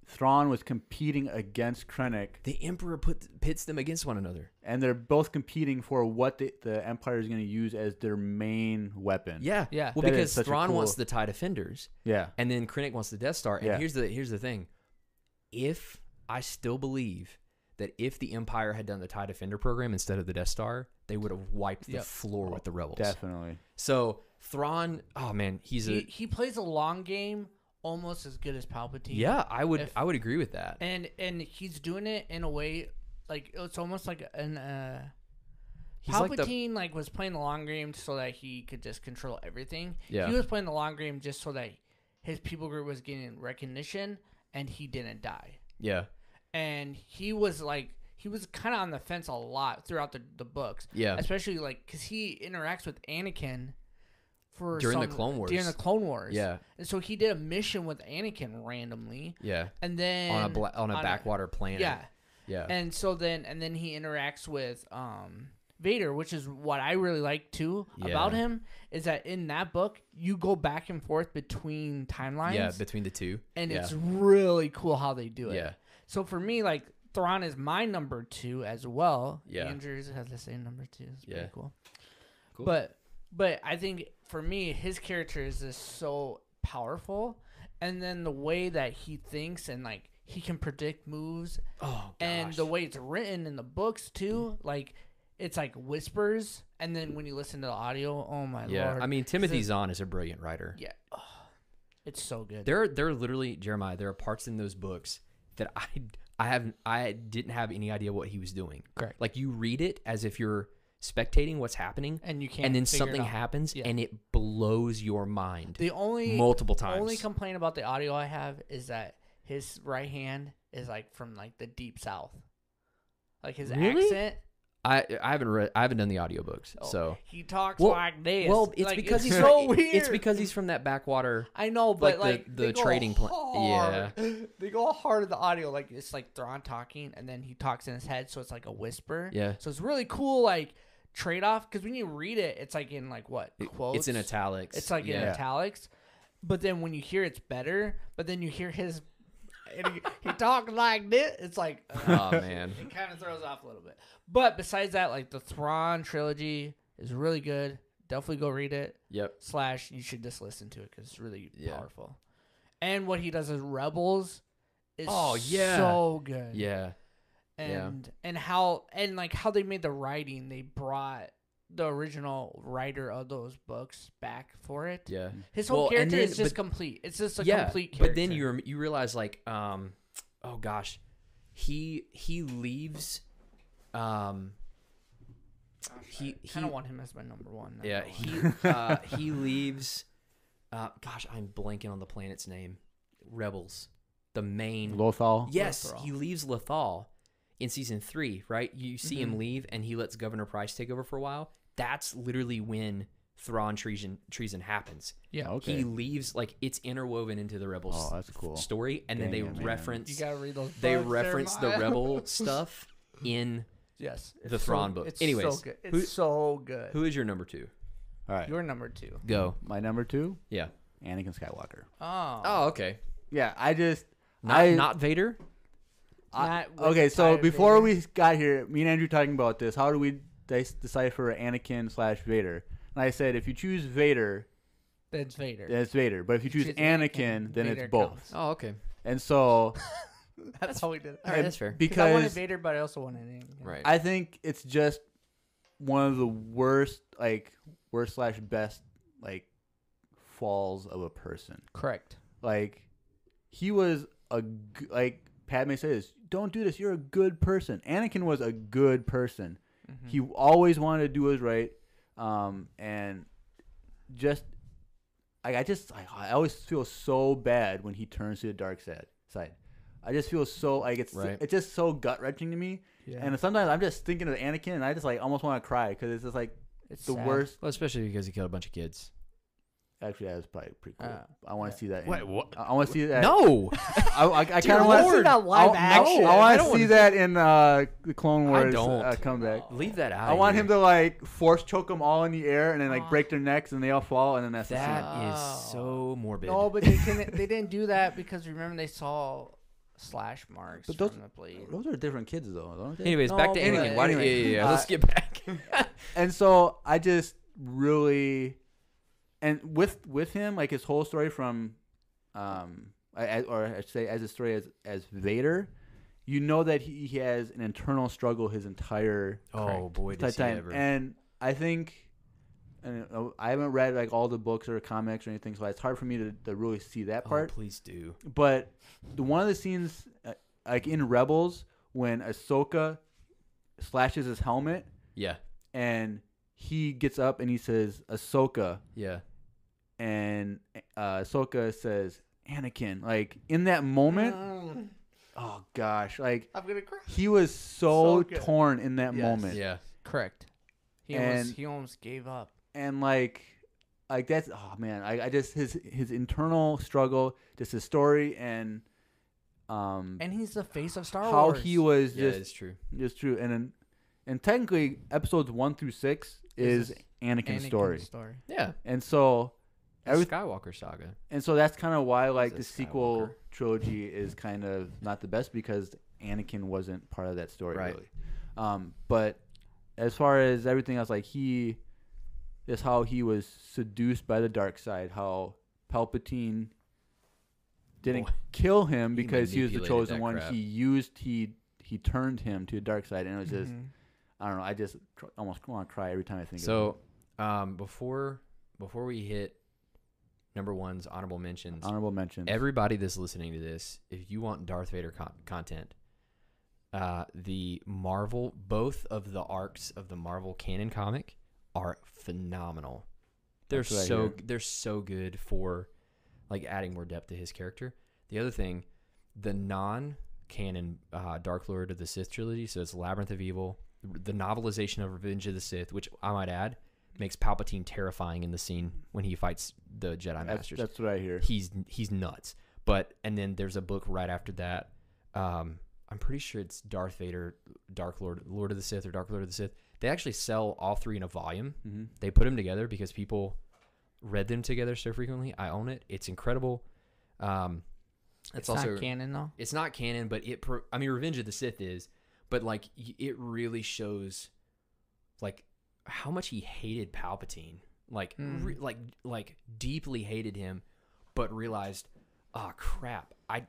Thrawn was competing against Krennic, The Emperor pits them against one another. and they're both competing for what the Empire is going to use as their main weapon. Yeah. Yeah. Well, That is because such a Thrawn cool- wants the TIE Defenders, Yeah. and then Krennic wants the Death Star. And Yeah. here's the thing. If I still believe that if the Empire had done the TIE Defender program instead of the Death Star, they would have wiped the Yep. floor with the rebels. Definitely. So Thrawn, oh man, he plays a long game almost as good as Palpatine. yeah. I would If- agree with that. And he's doing it in a way like it's almost like an He's like the Palpatine was playing the long game so that he could just control everything. Yeah. He was playing the long game just so that his people group was getting recognition and he didn't die. yeah. And he was kind of on the fence a lot throughout the books. Yeah. Especially because he interacts with Anakin for During the Clone Wars. During the Clone Wars. Yeah. And so he did a mission with Anakin randomly, Yeah. and then On a backwater planet. Yeah. Yeah. And so then he interacts with Vader, which is what I really like too about Yeah. him, is that in that book you go back and forth between timelines. Yeah, between the two. and yeah. it's really cool how they do it. Yeah. So for me, like Thrawn is my number 2 as well. Yeah. Andrews has the same number 2. It's pretty cool. But I think for me, his character is just so powerful, and then the way that he thinks and like he can predict moves, and the way it's written in the books too, like it's like whispers, and then when you listen to the audio, oh my lord! I mean, Timothy Zahn is a brilliant writer. Yeah, it's so good. There are literally, Jeremiah, there are parts in those books that I didn't have any idea what he was doing. Correct. Like you read it as if you're spectating what's happening, and you can't. And then something happens, and it blows your mind. Multiple times. The only complaint about the audio I have is that his right hand is like from like the deep south, like his accent. I haven't done the audiobooks, so he talks like this. Well, it's like, because it's he's so weird. It's because he's from that backwater. I know, but like the trading plan. Yeah, they go hard in the audio. Like it's like Thrawn talking, and then he talks in his head, so it's like a whisper. Yeah. So it's really cool, like trade off, because when you read it, it's like in like what quotes? It's in italics. It's like in italics, but then when you hear it's better. But then you hear his. And he talks like this. It's like, oh man, it kind of throws off a little bit. But besides that, like the Thrawn trilogy is really good. Definitely go read it. Yep. / you should just listen to it because it's really powerful. And what he does as Rebels is so good. Yeah. And how they made the writing, they brought the original writer of those books back for it. Yeah. His whole character is just complete. It's just a complete character. But then you realize like oh gosh, he leaves he kind of want him as my number 1. Yeah, he leaves gosh, I'm blanking on the planet's name. Rebels. The main Lothal. Yes, he leaves Lothal in season 3, right? You see him leave and he lets Governor Price take over for a while. That's literally when Thrawn treason happens. Yeah, okay. He leaves, like it's interwoven into the Rebels that's cool. story, and then they reference. You gotta read those. They reference the Rebel stuff in the Thrawn book. Anyways, so good. It's so good. Who is your number 2? All right, your number 2. Go. My number 2. Yeah. Anakin Skywalker. Oh, okay. Yeah, I just not Vader. Okay, so before we got here, me and Andrew talking about this. How do we decipher Anakin / Vader? And I said, if you choose Vader, then it's Vader. Then it's Vader. But if you choose Anakin, then Vader it's both. counts. Oh, okay. And so that's how we did it. All right, that's fair. Because I wanted Vader, but I also wanted Anakin. Right. I think it's just one of the worst / best falls of a person. Correct. Like he was like Padme says, don't do this. You're a good person. Anakin was a good person. Mm-hmm. He always wanted to do what's right. And just I always feel so bad when he turns to the dark side. I just feel so like it's just so gut wrenching to me. Yeah. And sometimes I'm just thinking of Anakin and I just like almost want to cry because it's just like it's the worst. Well, especially because he killed a bunch of kids. Actually, that was probably pretty cool. I want to see that. Wait, what? I want to see that. No, I kind of want to see that live action. I want to see that in the Clone Wars comeback. Leave that out. I want him to like force choke them all in the air and then like break their necks and they all fall and then that's that is so morbid. No, but they didn't do that because remember they saw slash marks from the blade. Those are different kids though, don't they? Anyways, back to Anakin. Let's get back. And so I just really. And with him, like his whole story from, I should say, as a story as Vader, you know that he has an internal struggle his entire does he ever. And I think, I haven't read like all the books or comics or anything, so it's hard for me to really see that part. Oh, please do. But one of the scenes, like in Rebels, when Ahsoka slashes his helmet, and he gets up and he says, "Ahsoka," and Ahsoka says, "Anakin." Like in that moment, oh gosh, like I'm gonna cry. He was so torn in that moment. Yeah, correct. He almost gave up. And like that's I just his internal struggle, just his story, and he's the face of Star Wars. How he was it's true. It's true, and technically episodes 1 through 6 is Anakin's story. Yeah, and so. Skywalker saga. And so that's kind of why like He's the a sequel Skywalker. trilogy is kind of not the best because Anakin wasn't part of that story Right. really. But as far as everything else, like is how he was seduced by the dark side, how Palpatine didn't Boy. kill him because he was the manipulated chosen that one. crap. He turned him to the dark side, and it was just Mhm. I don't know. I just almost want to cry every time I think of So, before we hit number one's honorable mentions, it. Honorable mentions. everybody that's listening to this, if you want Darth Vader content, both of the arcs of the Marvel canon comic are phenomenal. That's what I hear. They're so good for like adding more depth to his character. The other thing, the non-canon Dark Lord of the Sith trilogy, so it's Labyrinth of Evil, the novelization of Revenge of the Sith, which I might add makes Palpatine terrifying in the scene when he fights the Jedi Masters. That's what I hear. He's nuts. And then there's a book right after that. I'm pretty sure it's Darth Vader, Lord of the Sith, or Dark Lord of the Sith. They actually sell all three in a volume. Mm-hmm. They put them together because people read them together so frequently. I own it. It's incredible. It's also not canon though. It's not canon, but Revenge of the Sith is, but like it really shows like how much he hated Palpatine, like like deeply hated him, but realized, oh crap, I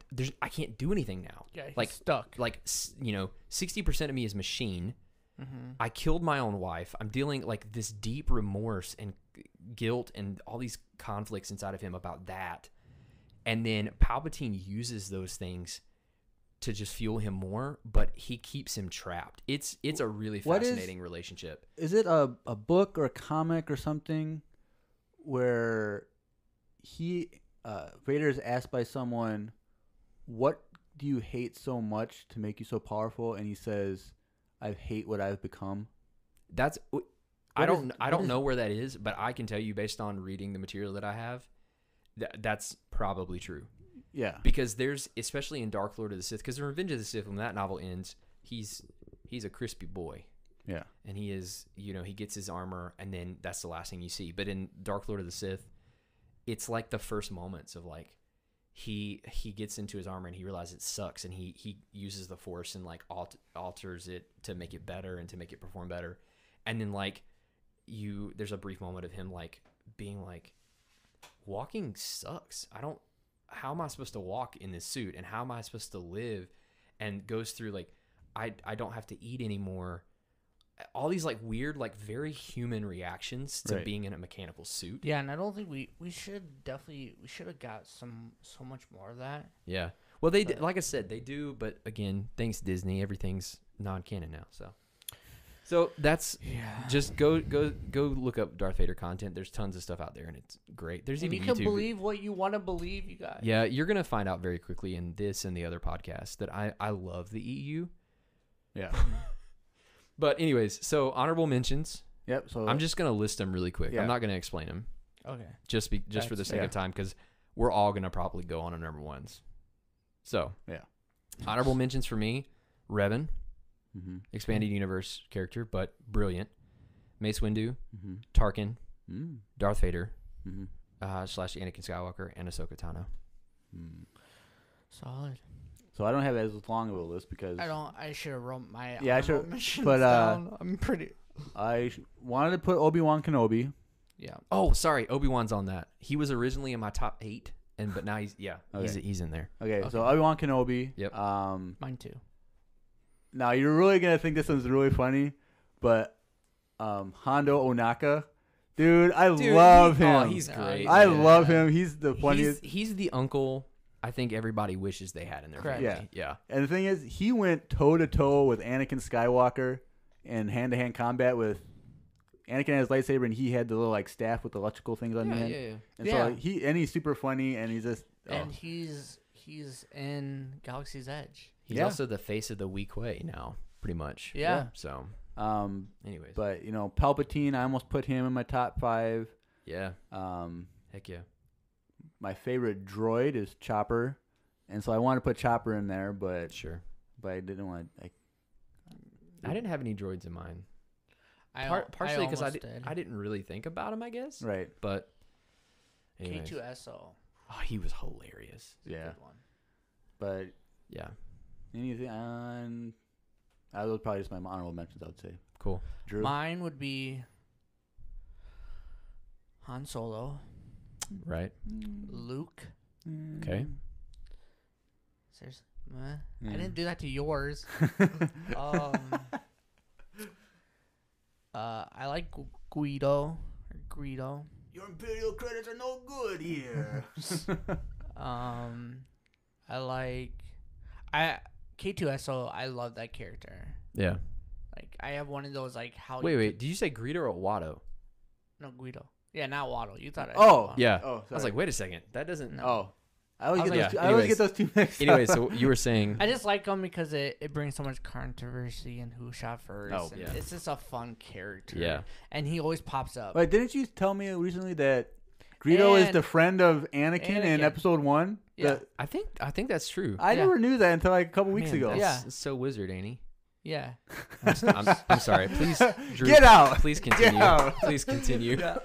can't do anything now. Yeah, he's like stuck. Like 60% of me is machine. Mm-hmm. I killed my own wife. I'm dealing like this deep remorse and guilt and all these conflicts inside of him about that. And then Palpatine uses those things to just fuel him more, but he keeps him trapped. It's a really fascinating relationship. Is it a book or a comic or something where Vader is asked by someone, "What do you hate so much to make you so powerful?" And he says, "I hate what I've become." I don't know where that is, but I can tell you based on reading the material that I have, that's probably true. Yeah. Because there's, especially in Dark Lord of the Sith, because in Revenge of the Sith, when that novel ends, he's a crispy boy. Yeah. And he is, he gets his armor, and then that's the last thing you see. But in Dark Lord of the Sith, it's like the first moments of like, he gets into his armor and he realizes it sucks, and he uses the Force and like alters it to make it better and to make it perform better. And then like there's a brief moment of him like being like, walking sucks. How am I supposed to walk in this suit, and how am I supposed to live? And goes through like, I don't have to eat anymore. All these like weird, like very human reactions to Right. being in a mechanical suit. Yeah, and I don't think we should have got so much more of that. Yeah. Well, like I said, they do, but again, thanks Disney, everything's non-canon now. So that's just go look up Darth Vader content. There's tons of stuff out there, and it's great. There's And even you YouTube. can believe what you want to believe, you guys. Yeah, you're gonna find out very quickly in this and the other podcasts that I love the EU. Yeah. But anyways, so honorable mentions. Yep. So I'm just gonna list them really quick. Yeah. I'm not gonna explain them. Okay. Just for the sake of time, because we're all gonna probably go on our number ones. So Yeah. honorable mentions for me: Revan, Mm-hmm. expanded universe character, but brilliant. Mace Windu, Mm-hmm. Tarkin, Mm-hmm. Darth Vader, Mm-hmm. / Anakin Skywalker, and Ahsoka Tano. Solid. So I don't have as long of a list because I should have wrote my Yeah, I should- honorable mentions but, down. I'm pretty. I wanted to put Obi-Wan Kenobi. Yeah. Oh, sorry, Obi-Wan's on that. He was originally in my top 8, but now he's Okay. he's in there. Okay, so Obi-Wan Kenobi. Yep. Mine too. Now you're really gonna think this one's really funny, but Hondo Onaka, dude, I love him. Oh, he's great. I man. love him. He's the funniest. He's the uncle I think everybody wishes they had in their Correct. family. Yeah. And the thing is, he went toe to toe with Anakin Skywalker in hand-to-hand combat with. Anakin had his lightsaber, and he had the little like staff with the electrical things on the end. Yeah. And Yeah. so he's super funny, and he's just And he's in Galaxy's Edge. He's Yeah. also the face of the Weak Way now, pretty much. Yeah. So, anyways. But Palpatine, I almost put him in my top 5. Yeah. Um, Heck yeah. my favorite droid is Chopper, and so I wanted to put Chopper in there, but Sure. I didn't want. I didn't have any droids in mind. I Partially because almost did. I didn't really think about them, I guess. Right. But Anyways. K2SO. Oh, he was hilarious. Yeah. Good one. But Yeah. anything on... That was probably just my honorable mentions, I would say. Cool. Drew? Mine would be Han Solo, Right. Luke. Okay. Seriously, I didn't do that to yours. I like Guido. Your Imperial credits are no good here. I like K2SO. I love that character. Yeah. Like I have one of those like how. Wait. Did you say Greedo or Watto? No, Guido. Yeah, not Waddle. You thought. Yeah. Oh, I was like, wait a second. That doesn't. No. Oh. I always, I was get, like- those two, I always Anyways. get those two mixed up. Anyway, so you were saying. I just like him because it brings so much controversy and who shot first. Oh, and yeah. It's just a fun character. Yeah. And he always pops up. Wait, didn't you tell me recently that Greedo is And- the friend of Anakin in Anakin. episode 1? Yeah. I think that's true. I Yeah. never knew that until like a couple weeks Man, ago. that's Yeah. so wizard, ain't he? Yeah. I'm sorry. Please, Drew, Get out. Please continue. out. Please continue. Yeah.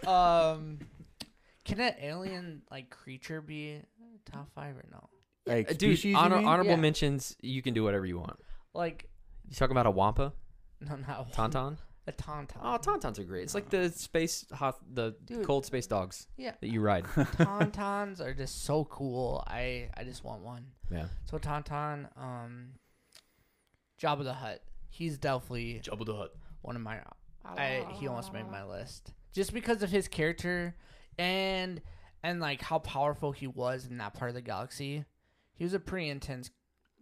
Can an alien like creature be top 5 or no? Like Dude, species, you mean? honorable Yeah. mentions. You can do whatever you want. Like You talking about a Wampa? no, not Tauntaun? a tauntaun. Oh, Tauntauns are great. It's like the the Dude. cold space dogs Yeah. that you ride. Tauntauns are just so cool. I just want one. Yeah. So Tauntaun, Jabba the Hutt. He's definitely Jabba the Hutt. one of my. He almost made my list just because of his character, and like how powerful he was in that part of the galaxy. He was a pretty intense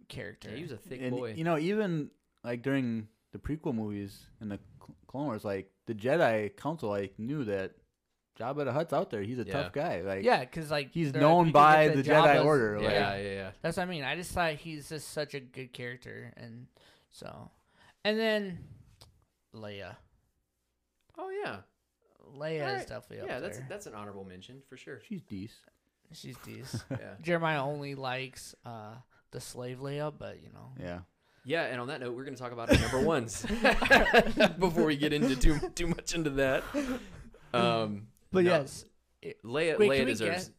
character. Yeah, he was a thick And, boy. you know, even like during the prequel movies and the Clone Wars, like the Jedi Council, like knew that Jabba the Hutt's out there. He's a Yeah. tough guy. Like yeah, because like he's they're like, known we could by get the Jedi Jabba's- Order. yeah, Like, yeah. That's what I mean. I just thought he's just such a good character, and so, and then Leia. Oh yeah. Leia is Alright. definitely Yeah, up there. that's an honorable mention for sure. she's decent. She's decent. Yeah. Jeremiah only likes the slave Leia, but you know. Yeah. Yeah, and on that note, we're going to talk about our number ones before we get into too much into that. But no, yes, Leia wait, Leia can we deserves. guess?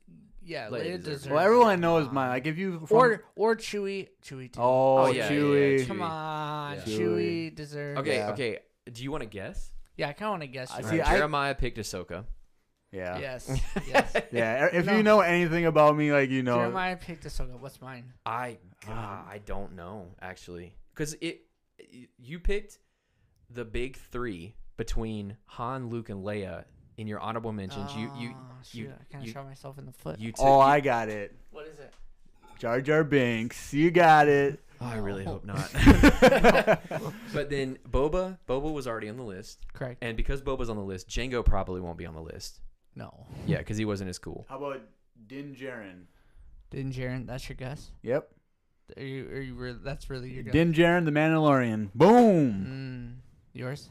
Yeah, Leia Leia deserves deserves. it. Well, everyone knows mine. Like if you or Chewie too. Oh, yeah, Chewie. yeah, Come Chewie. on, Yeah. Chewie deserves. Okay, Yeah. okay. Do you want to guess? Yeah, I kind of want to guess. I yours. see, Alright, Jeremiah picked Ahsoka. Yeah. Yes. Yes. Yeah. If No. you know anything about me, like you know. Jeremiah picked Ahsoka. What's mine? I don't know actually, because you picked the big three between Han, Luke, and Leia in your honorable mentions. Shoot, you I kind of shot myself in the foot. you took. Oh, I got it. What is it? Jar Jar Binks. You got it. Oh, I really hope not. But then Boba was already on the list, Correct. and because Boba's on the list, Django probably won't be on the list. No. Yeah, because he wasn't as cool. How about Din Djarin? Din Djarin, that's your guess? Yep. That's really your guess? Din Djarin, the Mandalorian. Boom. Yours?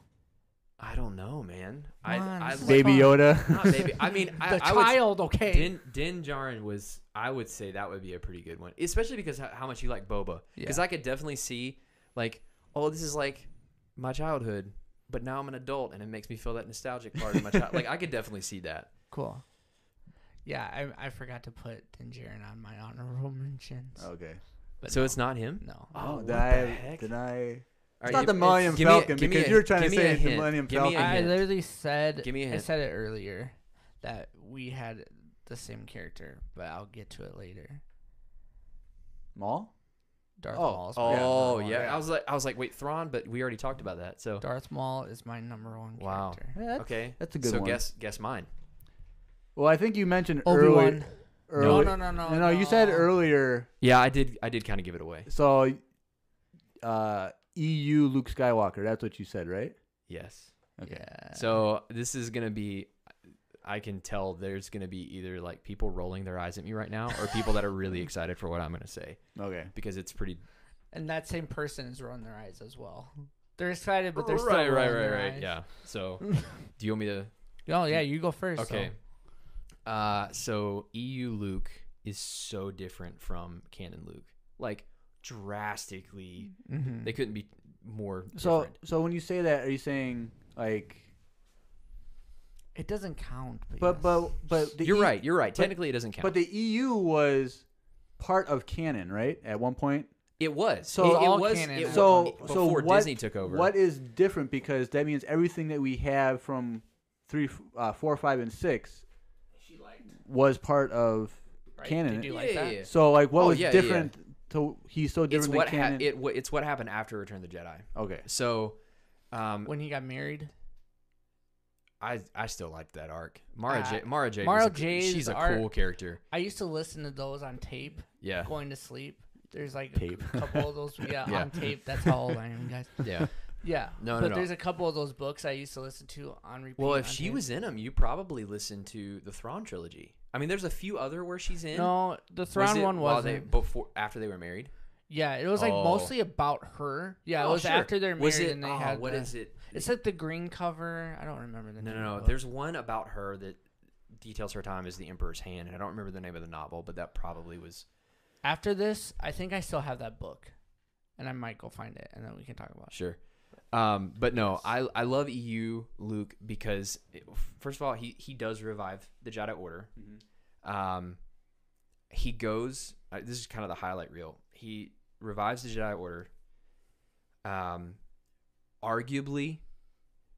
I don't know, man. Come on, I this is Baby fun. Yoda. not baby. I mean, The I would child, okay. Din Djarin was. I would say that would be a pretty good one, especially because how much you like Boba. Because Yeah. I could definitely see, like, oh, this is like my childhood, but now I'm an adult, and it makes me feel that nostalgic part of my child. Like, I could definitely see that. Cool. Yeah, I forgot to put Din Djarin on my honorable mentions. Okay. But So no. it's not him. No. Oh, what did the I? heck? Did I? All It's right, not the give- Millennium give me a- Falcon give me because a- you're trying to give me say a it's the hint. Millennium Give me a Falcon. I hint. literally said Give me a I hint. said it earlier that we had the same character, but I'll get to it later. Maul? Darth Oh. Maul is my Oh number one. yeah. I was like, wait, Thrawn, but we already talked about that. So Darth Maul is my number one Wow. character. Yeah, that's, okay, That's a good so one. guess mine. Well, I think you mentioned Obi-Wan. earlier. No. You said earlier. Yeah, I did kind of give it away. So, EU Luke Skywalker. That's what you said, right? Yes. Okay. Yeah. So this is gonna be. I can tell there's gonna be either like people rolling their eyes at me right now, or people that are really excited for what I'm gonna say Okay. because it's pretty. And that same person is rolling their eyes as well. They're excited, but they're right, still rolling their right. eyes. Yeah. So, do you want me to? Oh yeah, you go first. Okay. So EU Luke is so different from canon Luke, like drastically. So. Mhm. They couldn't be more So, different. so when you say that, are you saying like It doesn't count. But the You're right. You're right. Technically, it doesn't count. But the EU was part of canon, right? At one point. It was. So all was. canon. Before Disney took over. What is different? Because that means everything that we have from 3, 4, 5, and 6 was part of canon. Did you like that? Yeah. So like, what was yeah, different? He's so different than canon. It's what happened after Return of the Jedi. Okay. So, When he got married. I still liked that arc. Mara Jade. She's a cool character. I used to listen to those on tape. Yeah. Going to sleep. There's like Tape. a couple of those. Yeah, Yeah. on tape. That's how old I am, guys. Yeah. Yeah. No. But there's a couple of those books I used to listen to on repeat. Well, if on she tape. was in them, you probably listened to the Thrawn trilogy. I mean, there's a few other where she's in. No, the Thrawn one wasn't. After they were married. Yeah, it was like mostly about her. Yeah, it was sure. after they're married Was it? and they had. What is it? It's like the green cover. I don't remember the name. No. of it. There's one about her that details her time as the Emperor's Hand, and I don't remember the name of the novel, but that probably was. After this, I think I still have that book, and I might go find it, and then we can talk about it. Sure. But no, I love EU Luke because first of all, he does revive the Jedi Order. Mm-hmm. He goes. This is kind of the highlight reel. He revives the Jedi Order. Arguably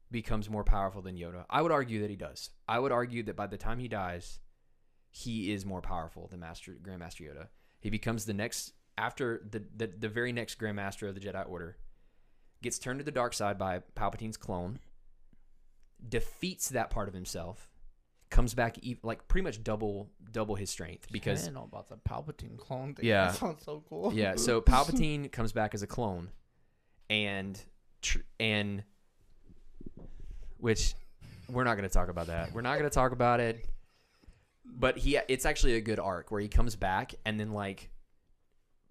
becomes more powerful than Yoda. I would argue that he does. I would argue that by the time he dies, he is more powerful than Grand Master Yoda. He becomes the next after the very next Grand Master of the Jedi Order. Gets turned to the dark side by Palpatine's clone. Defeats that part of himself. Comes back like pretty much double his strength because I didn't know about the Palpatine clone thing. Yeah. That sounds so cool. Yeah, so Palpatine comes back as a clone, and which we're not going to talk about that. We're not going to talk about it. But it's actually a good arc where he comes back and then like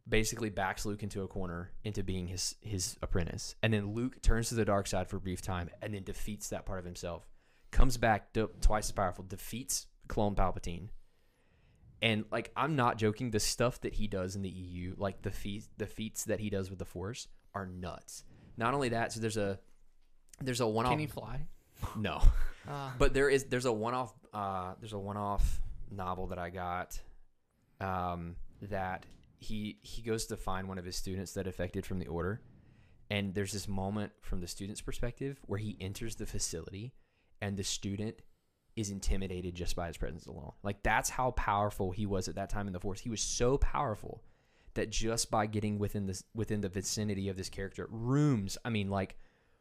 basically backs Luke into a corner into being his apprentice, and then Luke turns to the dark side for a brief time and then defeats that part of himself. Comes back twice as powerful, defeats clone Palpatine. And like, I'm not joking, the stuff that he does in the EU, like the feats that he does with the Force are nuts. Not only that, so there's a one-off. Can he fly? No. But there's a one-off novel that I got that he goes to find one of his students that defected from the Order, and there's this moment from the student's perspective where he enters the facility and the student is intimidated just by his presence alone. Like, that's how powerful he was at that time in the Force. He was so powerful that just by getting within the vicinity of this character, like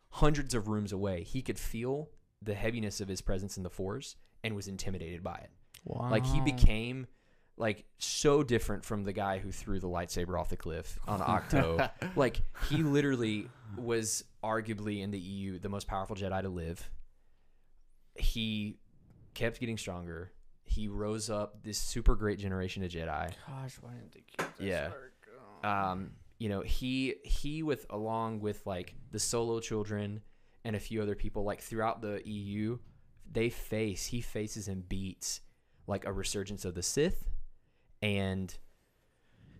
hundreds of rooms away, he could feel the heaviness of his presence in the Force and was intimidated by it. Wow. Like, he became like so different from the guy who threw the lightsaber off the cliff on Octo. Like, he literally was arguably in the EU the most powerful Jedi to live. He kept getting stronger. He rose up this super great generation of Jedi. Gosh, why didn't they keep this Yeah. arc? He along with like the Solo children and a few other people, like throughout the EU, he faces and beats like a resurgence of the Sith and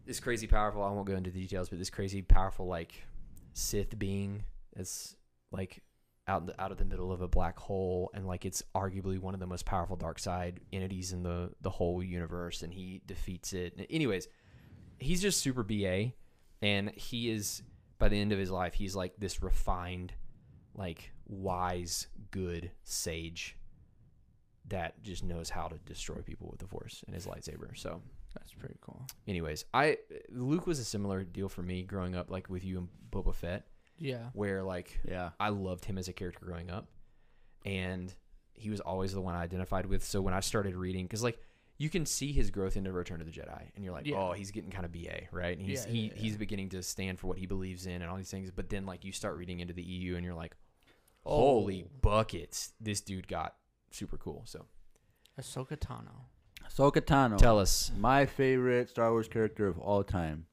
this crazy powerful, I won't go into the details, but this crazy powerful like Sith being that's like out of the middle of a black hole, and like it's arguably one of the most powerful dark side entities in the whole universe, and he defeats it. Anyways, he's just super BA, and he is, by the end of his life, he's like this refined, like wise, good sage that just knows how to destroy people with the Force and his lightsaber. So That's pretty cool. anyways, Luke was a similar deal for me growing up, like with you and Boba Fett. Yeah. Where like Yeah. I loved him as a character growing up, and he was always the one I identified with. So when I started reading, because like you can see his growth into Return of the Jedi, and you're like, oh, he's getting kind of BA, right? And he's beginning to stand for what he believes in and all these things. But then like you start reading into the EU, and you're like, holy buckets, this dude got super cool. So Ahsoka Tano. tell us, My favorite Star Wars character of all time.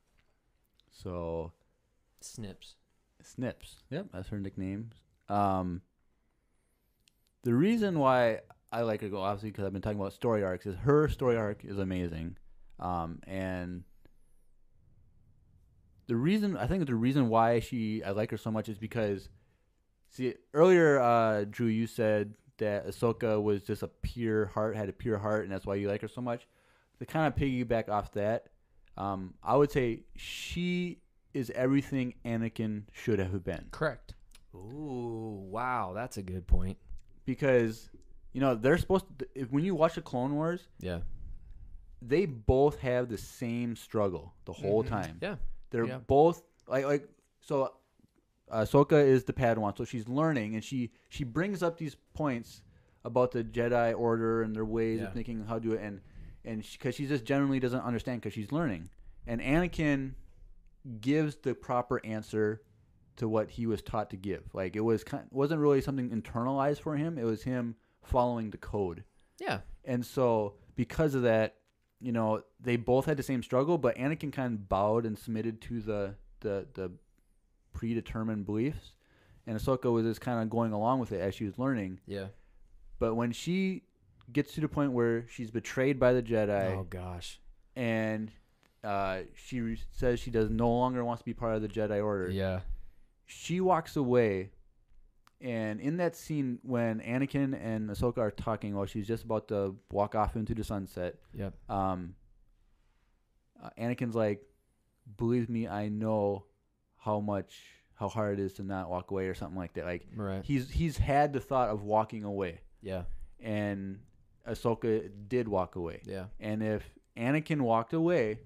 So Snips. Yep, that's her nickname. The reason why I like her, obviously, because I've been talking about story arcs, is her story arc is amazing. And the reason why I like her so much is because, see, earlier, Drew, you said that Ahsoka was just a pure heart, had a pure heart, and that's why you like her so much. To kind of piggyback off that, I would say she is everything Anakin should have been. Correct. Ooh, wow, that's a good point. Because, they're supposed to, when you watch the Clone Wars, Yeah. they both have the same struggle the whole time. Yeah. They're both so Ahsoka is the Padawan, so she's learning, and she brings up these points about the Jedi Order and their ways of thinking how to do it, and because she just generally doesn't understand because she's learning. And Anakin gives the proper answer to what he was taught to give. Like, it wasn't really something internalized for him. It was him following the code. Yeah. And so because of that, they both had the same struggle, but Anakin kind of bowed and submitted to the predetermined beliefs, and Ahsoka was just kind of going along with it as she was learning. Yeah. But when she gets to the point where she's betrayed by the Jedi, Oh gosh. and she says she no longer wants to be part of the Jedi Order. Yeah. She walks away, and in that scene when Anakin and Ahsoka are talking while she's just about to walk off into the sunset, Yep. Anakin's like, "Believe me, I know how hard it is to not walk away," or something like that. Like, Right. he's had the thought of walking away, Yeah. and Ahsoka did walk away. Yeah. And if Anakin walked away,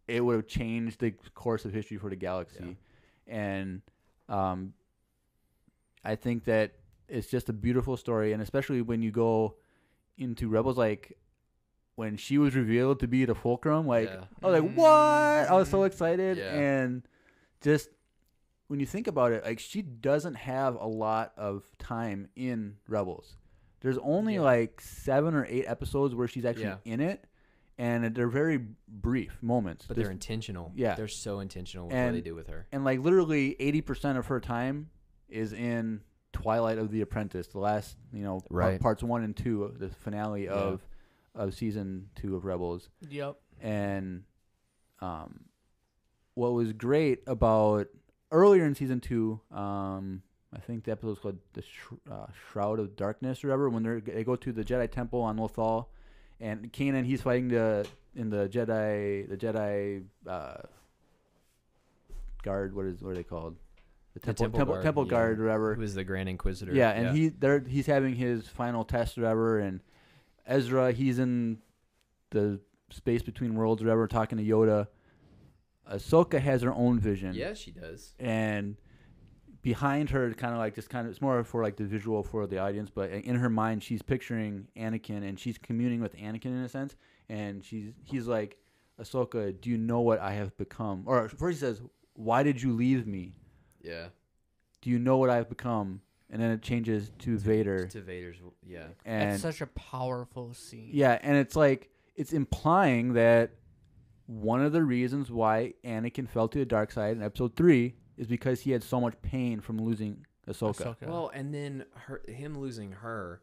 it would have changed the course of history for the galaxy. And I think that it's just a beautiful story, and especially when you go into Rebels, like when she was revealed to be the Fulcrum, like I was like, what? I was so excited, and just when you think about it, like she doesn't have a lot of time in Rebels. There's only like 7 or 8 episodes where she's actually in it, and they're very brief moments. But they're intentional. Yeah. They're so intentional with what they do with her. And like literally 80% of her time is in Twilight of the Apprentice, the last, parts 1 and 2, the finale of season 2 of Rebels. Yep. And what was great about earlier in season 2, I think the episode was called the Shroud of Darkness or whatever, when they go to the Jedi Temple on Lothal, and Kanan, he's fighting the Jedi guard. What are they called? The temple guard or whatever. Who is the Grand Inquisitor? Yeah, and he's having his final test or whatever, and Ezra, he's in the space between worlds or whatever, talking to Yoda. Ahsoka has her own vision. Yeah, she does. And behind her, it's more for like the visual for the audience, but in her mind, she's picturing Anakin, and she's communing with Anakin in a sense. And he's like, Ahsoka, do you know what I have become? Or first he says, why did you leave me? Yeah. Do you know what I have become? And then it changes to Vader. To Vader's, yeah. And it's such a powerful scene. Yeah, and it's like, it's implying that one of the reasons why Anakin fell to the dark side in episode 3 is because he had so much pain from losing Ahsoka. Well, and then him losing her,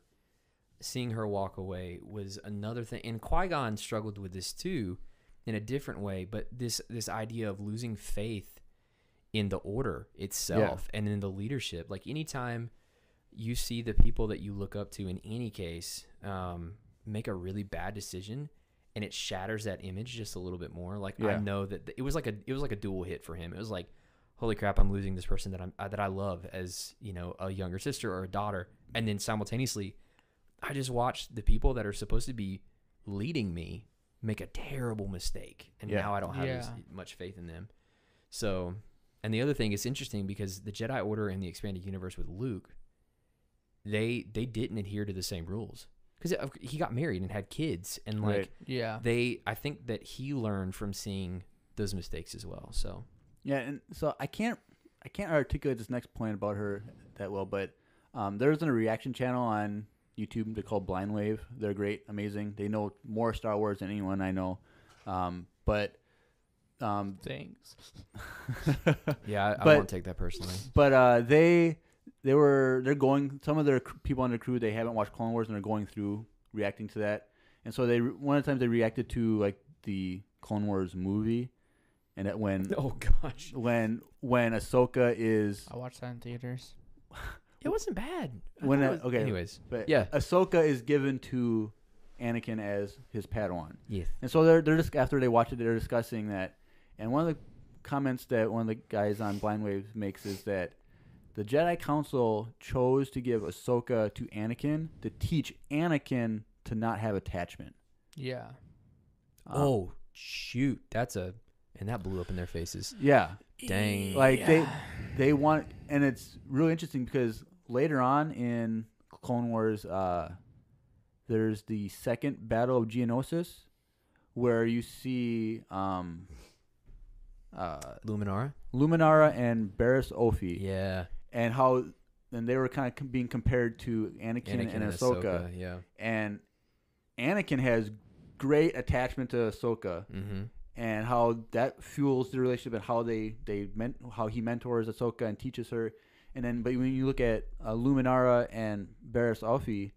seeing her walk away was another thing. And Qui-Gon struggled with this too in a different way, but this idea of losing faith in the Order itself and in the leadership. Like, anytime you see the people that you look up to in any case make a really bad decision, and it shatters that image just a little bit more. Like, I know that it was like a dual hit for him. It was like, holy crap, I'm losing this person that I love as, a younger sister or a daughter. And then simultaneously, I just watched the people that are supposed to be leading me make a terrible mistake. And now I don't have as much faith in them. So, and the other thing is interesting because the Jedi Order in the expanded universe with Luke, they didn't adhere to the same rules. Because he got married and had kids. And I think that he learned from seeing those mistakes as well. So. Yeah, and so I can't articulate this next point about her that well, but there's a reaction channel on YouTube. They're called Blind Wave. They're great, amazing. They know more Star Wars than anyone I know. Thanks. Yeah, I won't take that personally. But they're going. Some of their people on the crew, they haven't watched Clone Wars and they're going through reacting to that. And so one of the times they reacted to like the Clone Wars movie. And when when Ahsoka is, I watched that in theaters. It wasn't bad. Anyways, but yeah, Ahsoka is given to Anakin as his Padawan. yes, And so they're just after they watch it, they're discussing that. And one of the comments that one of the guys on Blind Waves makes is that the Jedi Council chose to give Ahsoka to Anakin to teach Anakin to not have attachment. Yeah. Oh shoot, and that blew up in their faces. Yeah. Dang. Like they want, and it's really interesting because later on in Clone Wars, there's the second Battle of Geonosis, where you see Luminara and Barriss Offee. Yeah. And how then they were kind of being compared to Anakin and Ahsoka. Yeah. And Anakin has great attachment to Ahsoka. Mm-hmm. And how that fuels the relationship and how he mentors Ahsoka and teaches her. And then, but when you look at Luminara and Barriss Offee,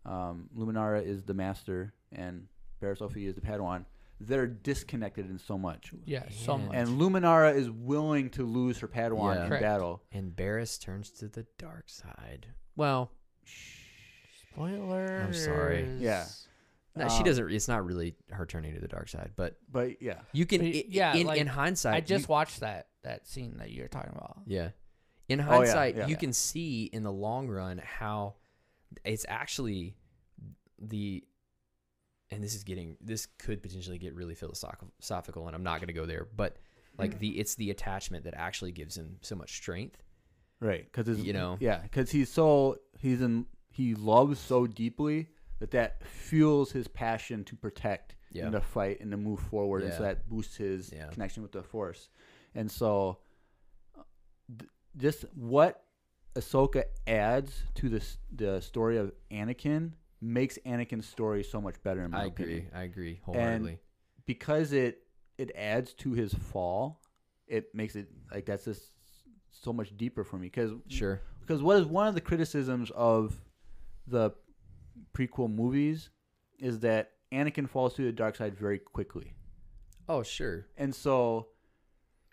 Luminara is the master and Barriss Offee is the Padawan. They're disconnected in so much. Yeah, so much. And Luminara is willing to lose her Padawan in battle. And Barriss turns to the dark side. Well, spoilers. I'm sorry. Yeah. No, she doesn't. It's not really her turning to the dark side, but yeah, you can. In hindsight, I just watched that scene that you're talking about. Yeah, in hindsight, yeah. you can see in the long run how it's actually and this could potentially get really philosophical, and I'm not going to go there, but like it's the attachment that actually gives him so much strength, right? Because because he loves so deeply. That fuels his passion to protect and to fight and to move forward, and so that boosts his connection with the Force. And so, just what Ahsoka adds to the story of Anakin makes Anakin's story so much better. In my opinion, I agree wholeheartedly. And because it adds to his fall, it makes it like that's just so much deeper for me. Because what is one of the criticisms of the prequel movies is that Anakin falls to the dark side very quickly. Oh, sure. And so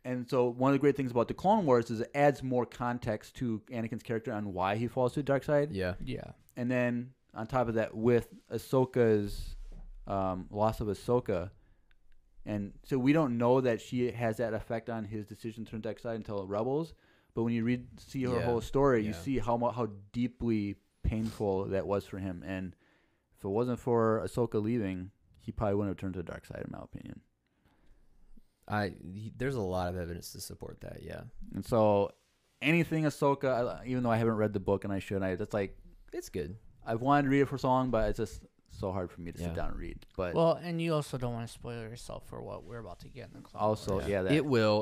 one of the great things about the Clone Wars is it adds more context to Anakin's character on why he falls to the dark side. Yeah. Yeah. And then on top of that, with Ahsoka's loss of Ahsoka, and so we don't know that she has that effect on his decision to turn to the dark side until Rebels. But when you see her whole story, you see how deeply painful that was for him. And if it wasn't for Ahsoka leaving, he probably wouldn't have turned to the dark side, in my opinion. There's a lot of evidence to support that, yeah. And so anything Ahsoka, even though I haven't read the book and I should, it's good. I've wanted to read it for so long, but it's just so hard for me to sit down and read. But and you also don't want to spoil yourself for what we're about to get in the Clone Wars.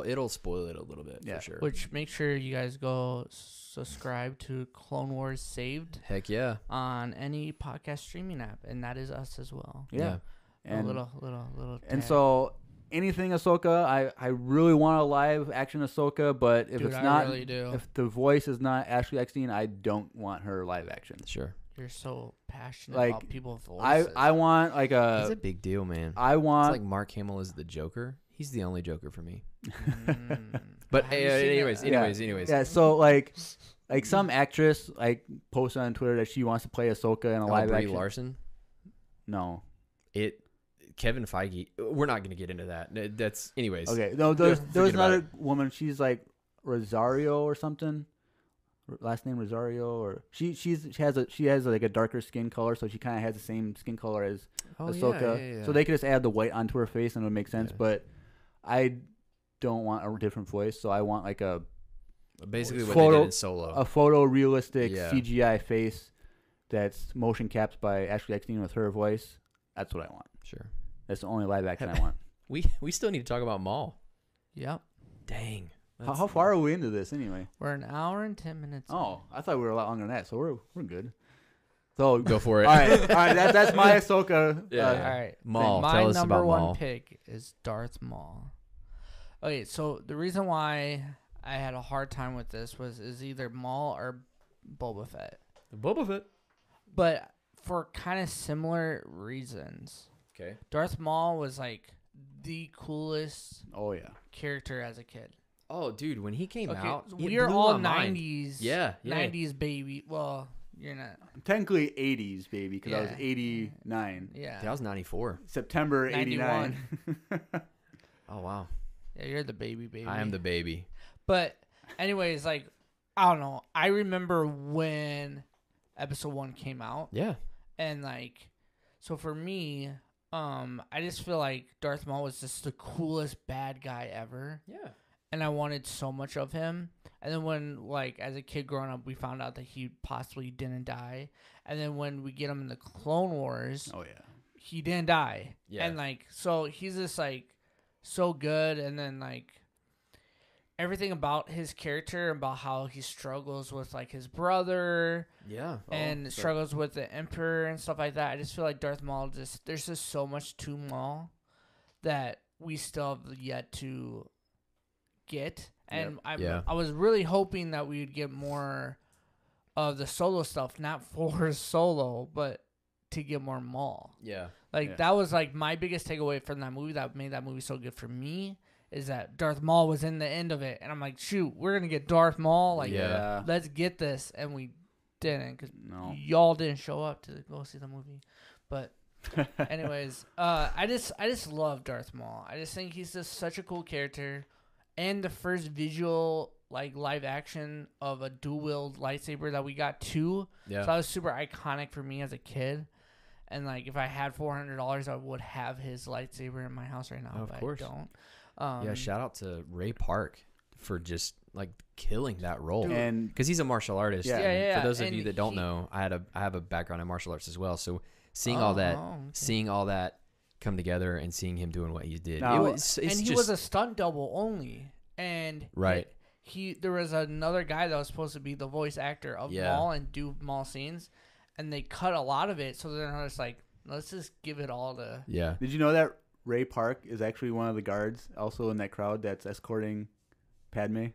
It'll spoil it a little bit for sure. Which make sure you guys go subscribe to Clone Wars Saved. Heck yeah. On any podcast streaming app, and that is us as well. Yeah. And a little. And so anything Ahsoka, I really want a live action Ahsoka, but if if the voice is not Ashley Eckstein, I don't want her live action. Sure. You're so passionate about people's voices. I want like it's a big deal, man. I want it's like Mark Hamill is the Joker. He's the only Joker for me. But anyways. Yeah, so like some actress posted on Twitter that she wants to play Ahsoka in a live action. Brie Larson? No. Kevin Feige. We're not going to get into that. That's anyways. Okay. No, there's another woman. She's like Rosario or something. Last name Rosario, or she has like a darker skin color, so she kind of has the same skin color as Ahsoka. Yeah. So they could just add the white onto her face and it would make sense. But I don't want a different voice, so I want like basically what they did in Solo, a photorealistic CGI face that's motion capped by Ashley Eckstein with her voice. That's what I want. Sure, that's the only live action I want. We still need to talk about Maul. Yep. Dang. How far are we into this anyway? We're an hour and 10 minutes. Oh, I thought we were a lot longer than that, so we're good. So go for it. All right. That's my Ahsoka. Yeah. All right. Maul. My tell us number about one Maul. pick is Darth Maul. Okay, so the reason why I had a hard time with this is either Maul or Boba Fett. Boba Fett. But for kind of similar reasons. Okay. Darth Maul was like the coolest character as a kid. Oh, dude, when he came out, it we are blew all my mind. 90s. Yeah. 90s baby. Well, you're not. Technically 80s, baby, because I was Yeah. 89. Yeah. That was 94. September 89. Oh, wow. Yeah, you're the baby. I am the baby. But anyways, like, I don't know. I remember when episode 1 came out. Yeah. And like, so for me, I just feel like Darth Maul was just the coolest bad guy ever. Yeah. And I wanted so much of him. And then when, like, as a kid growing up, we found out that he possibly didn't die. And then when we get him in the Clone Wars, Oh, yeah. he didn't die. Yeah. And, like, so he's just, like, so good. And then, like, everything about his character, about how he struggles with, like, his brother. Yeah. And struggles with the Emperor and stuff like that. I just feel like Darth Maul there's just so much to Maul that we still have yet to get. And I was really hoping that we would get more of the Solo stuff, not for Solo, but to get more Maul. Yeah. Like, that was, like, my biggest takeaway from that movie that made that movie so good for me, is that Darth Maul was in the end of it. And I'm like, shoot, we're going to get Darth Maul. Like, let's get this. And we didn't, because y'all didn't show up to go see the movie. But anyways, I just love Darth Maul. I just think he's just such a cool character. And the first visual, like, live action of a dual-wield lightsaber that we got too. Yeah. So that was super iconic for me as a kid. And, like, if I had $400, I would have his lightsaber in my house right now. Of but course. I don't. Yeah, shout out to Ray Park for just, like, killing that role. And because he's a martial artist. Yeah. And for those of And you that don't know, I have a background in martial arts as well. So seeing all that come together and seeing him doing what he did, Now, he was a stunt double only, and right. There was another guy that was supposed to be the voice actor of Maul and do Maul scenes, and they cut a lot of it. So then I was like, let's just give it all to. Yeah. Did you know that Ray Park is actually one of the guards also in that crowd that's escorting Padme?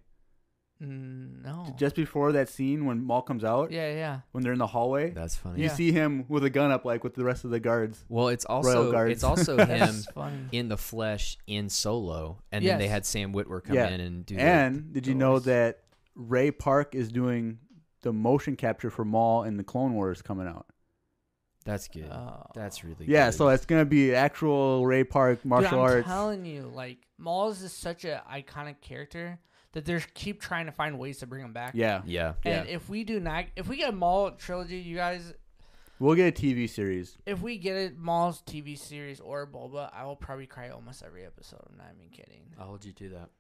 No. Just before that scene when Maul comes out, Yeah. when they're in the hallway, That's funny. you see him with a gun up, like with the rest of the guards. Well, it's Royal Guards. also him That's funny. in the flesh in Solo, and then they had Sam Witwer come in and do. And did you know that Ray Park is doing the motion capture for Maul in the Clone Wars coming out? That's good. That's really good. Yeah, so it's gonna be actual Ray Park martial arts. I'm telling you, like, Maul is just such an iconic character that they keep trying to find ways to bring him back. Yeah. And if we get a Maul trilogy, you guys, we'll get a TV series. if we get a Maul's TV series or Boba, I will probably cry almost every episode. I'm not even kidding. I'll hold you to that.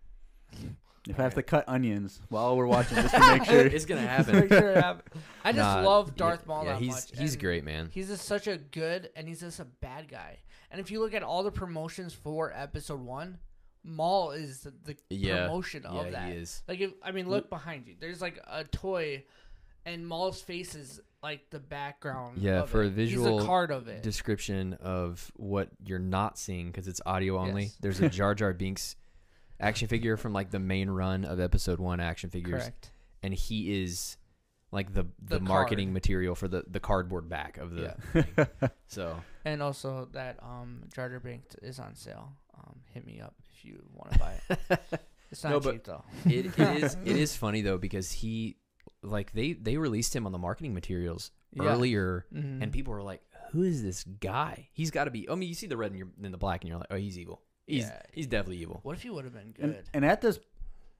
If I have to cut onions while we're watching, just to make sure. It's gonna Make sure happen. it happens. I just love Darth Maul that much. He's and great, man. He's just such a good, and he's just a bad guy. And if you look at all the promotions for Episode 1, Maul is the promotion of that. He is. Like, look behind you. There's like a toy, and Maul's face is like the background. Yeah, of for it. a visual He's a card of it. description of what you're not seeing because it's audio only. Yes. There's a Jar Jar Binks action figure from like the main run of Episode 1 action figures. Correct. And he is like the The marketing card. material for the cardboard back of the thing. So And also that Jar Jar Binks is on sale. Hit me up if you want to buy it. It's not cheap though. it is funny though because he like they released him on the marketing materials earlier and people were like, who is this guy? He's got to be. I mean, you see the red and the black and you're like, oh, he's evil. He's definitely evil. What if he would have been good? And at this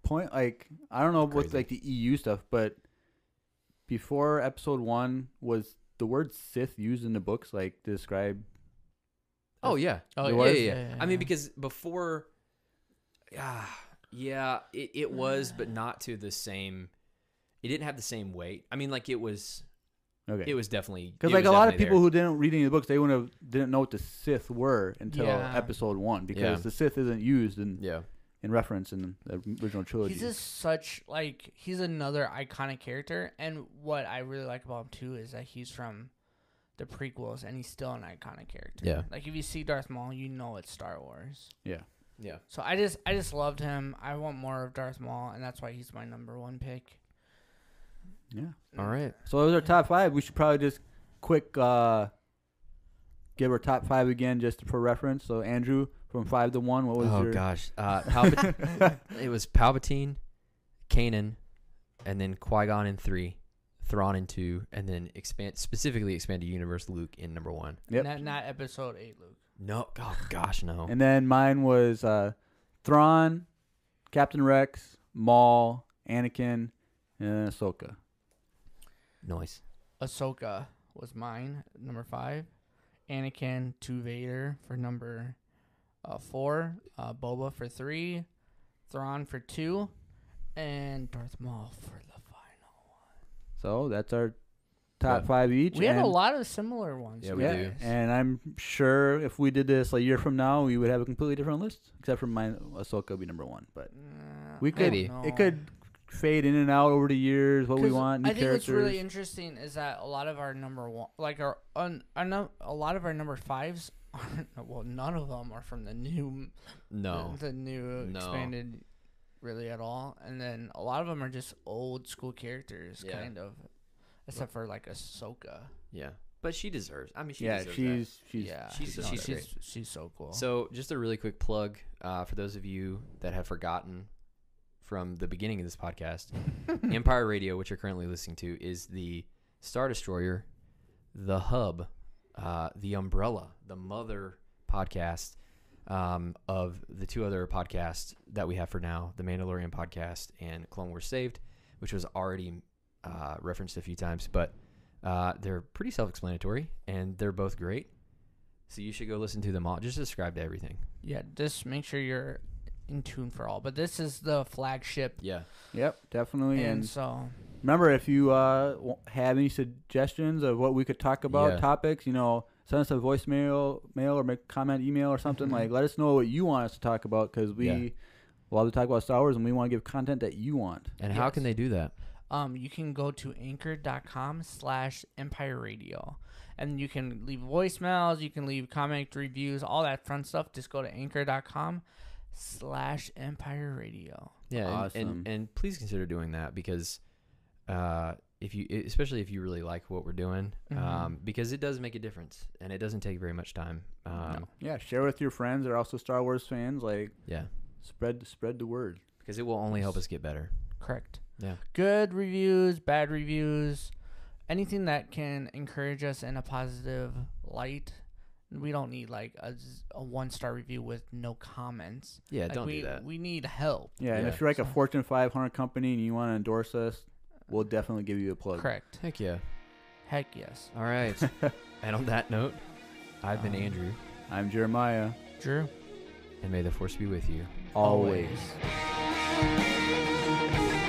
point, like, I don't know with like the EU stuff, but before Episode 1, was the word Sith used in the books like to describe? Oh yeah. Yeah. I mean, because before, it was, but not to the same. It didn't have the same weight. I mean, like it was. Okay. It was definitely because like a lot of people who didn't read any of the books, they didn't know what the Sith were until Episode 1 because the Sith isn't used in reference in the original trilogy. He's just such like he's another iconic character, and what I really like about him too is that he's from the prequels and he's still an iconic character. Yeah. Like if you see Darth Maul, you know it's Star Wars. Yeah. Yeah. So I just loved him. I want more of Darth Maul, and that's why he's my number 1 pick. Yeah. All right. So those are top 5. We should probably just quick give our top 5 again just for reference. So Andrew, from 5 to 1, what was your? Oh gosh, it was Palpatine, Kanan, and then Qui-Gon in 3, Thrawn in 2, and then specifically expanded universe Luke in number 1. Yep. Not episode 8, Luke. No, oh gosh, no. And then mine was Thrawn, Captain Rex, Maul, Anakin, and Ahsoka. Nice. Ahsoka was mine, number 5. Anakin to Vader for number 4. Boba for 3. Thrawn for 2. And Darth Maul for the final one. So that's our top 5 each. We have a lot of similar ones. Yeah, we do. And I'm sure if we did this a year from now, we would have a completely different list. Except for mine, Ahsoka would be number 1. But we could. Maybe. It could fade in and out over the years. What we want. New I think characters. what's really interesting is that a lot of our number 1, like a lot of our number 5s aren't. Well, none of them are from the new. No. The new expanded, really at all, and then a lot of them are just old school characters, kind of, except for like Ahsoka. Yeah, but she deserves. I mean, she's she's so cool. So just a really quick plug for those of you that have forgotten from the beginning of this podcast, Empire Radio, which you're currently listening to, is the Star Destroyer, the hub, the umbrella, the mother podcast of the 2 other podcasts that we have for now, the Mandalorian podcast and Clone Wars Saved, which was already referenced a few times, but they're pretty self-explanatory and they're both great. So you should go listen to them all. Just subscribe to everything. Yeah, just make sure you're in tune for all. But this is the flagship. Yeah. Yep, definitely. And so remember, if you have any suggestions of what we could talk about, topics, send us a voicemail, or make a comment, email, or something. Like, let us know what you want us to talk about, because we love to talk about Star Wars, and we want to give content that you want. And how can they do that? You can go to anchor.com/Empire Radio, and you can leave voicemails, you can leave comment reviews, all that fun stuff. Just go to anchor.com/Empire Radio. Yeah, awesome. and please consider doing that, because especially if you really like what we're doing, because it does make a difference, and it doesn't take very much time. Yeah, share with your friends that are also Star Wars fans. Spread the word, because it will only help us get better. Correct. Yeah. Good reviews, bad reviews, anything that can encourage us in a positive light. We don't need like a 1-star review with no comments. Yeah, don't do that. We need help. Yeah, and if you're like a Fortune 500 company and you want to endorse us, we'll definitely give you a plug. Correct. Heck yeah. Heck yes. All right. And on that note, I've been Andrew. I'm Jeremiah. Drew. And may the Force be with you. Always. Always.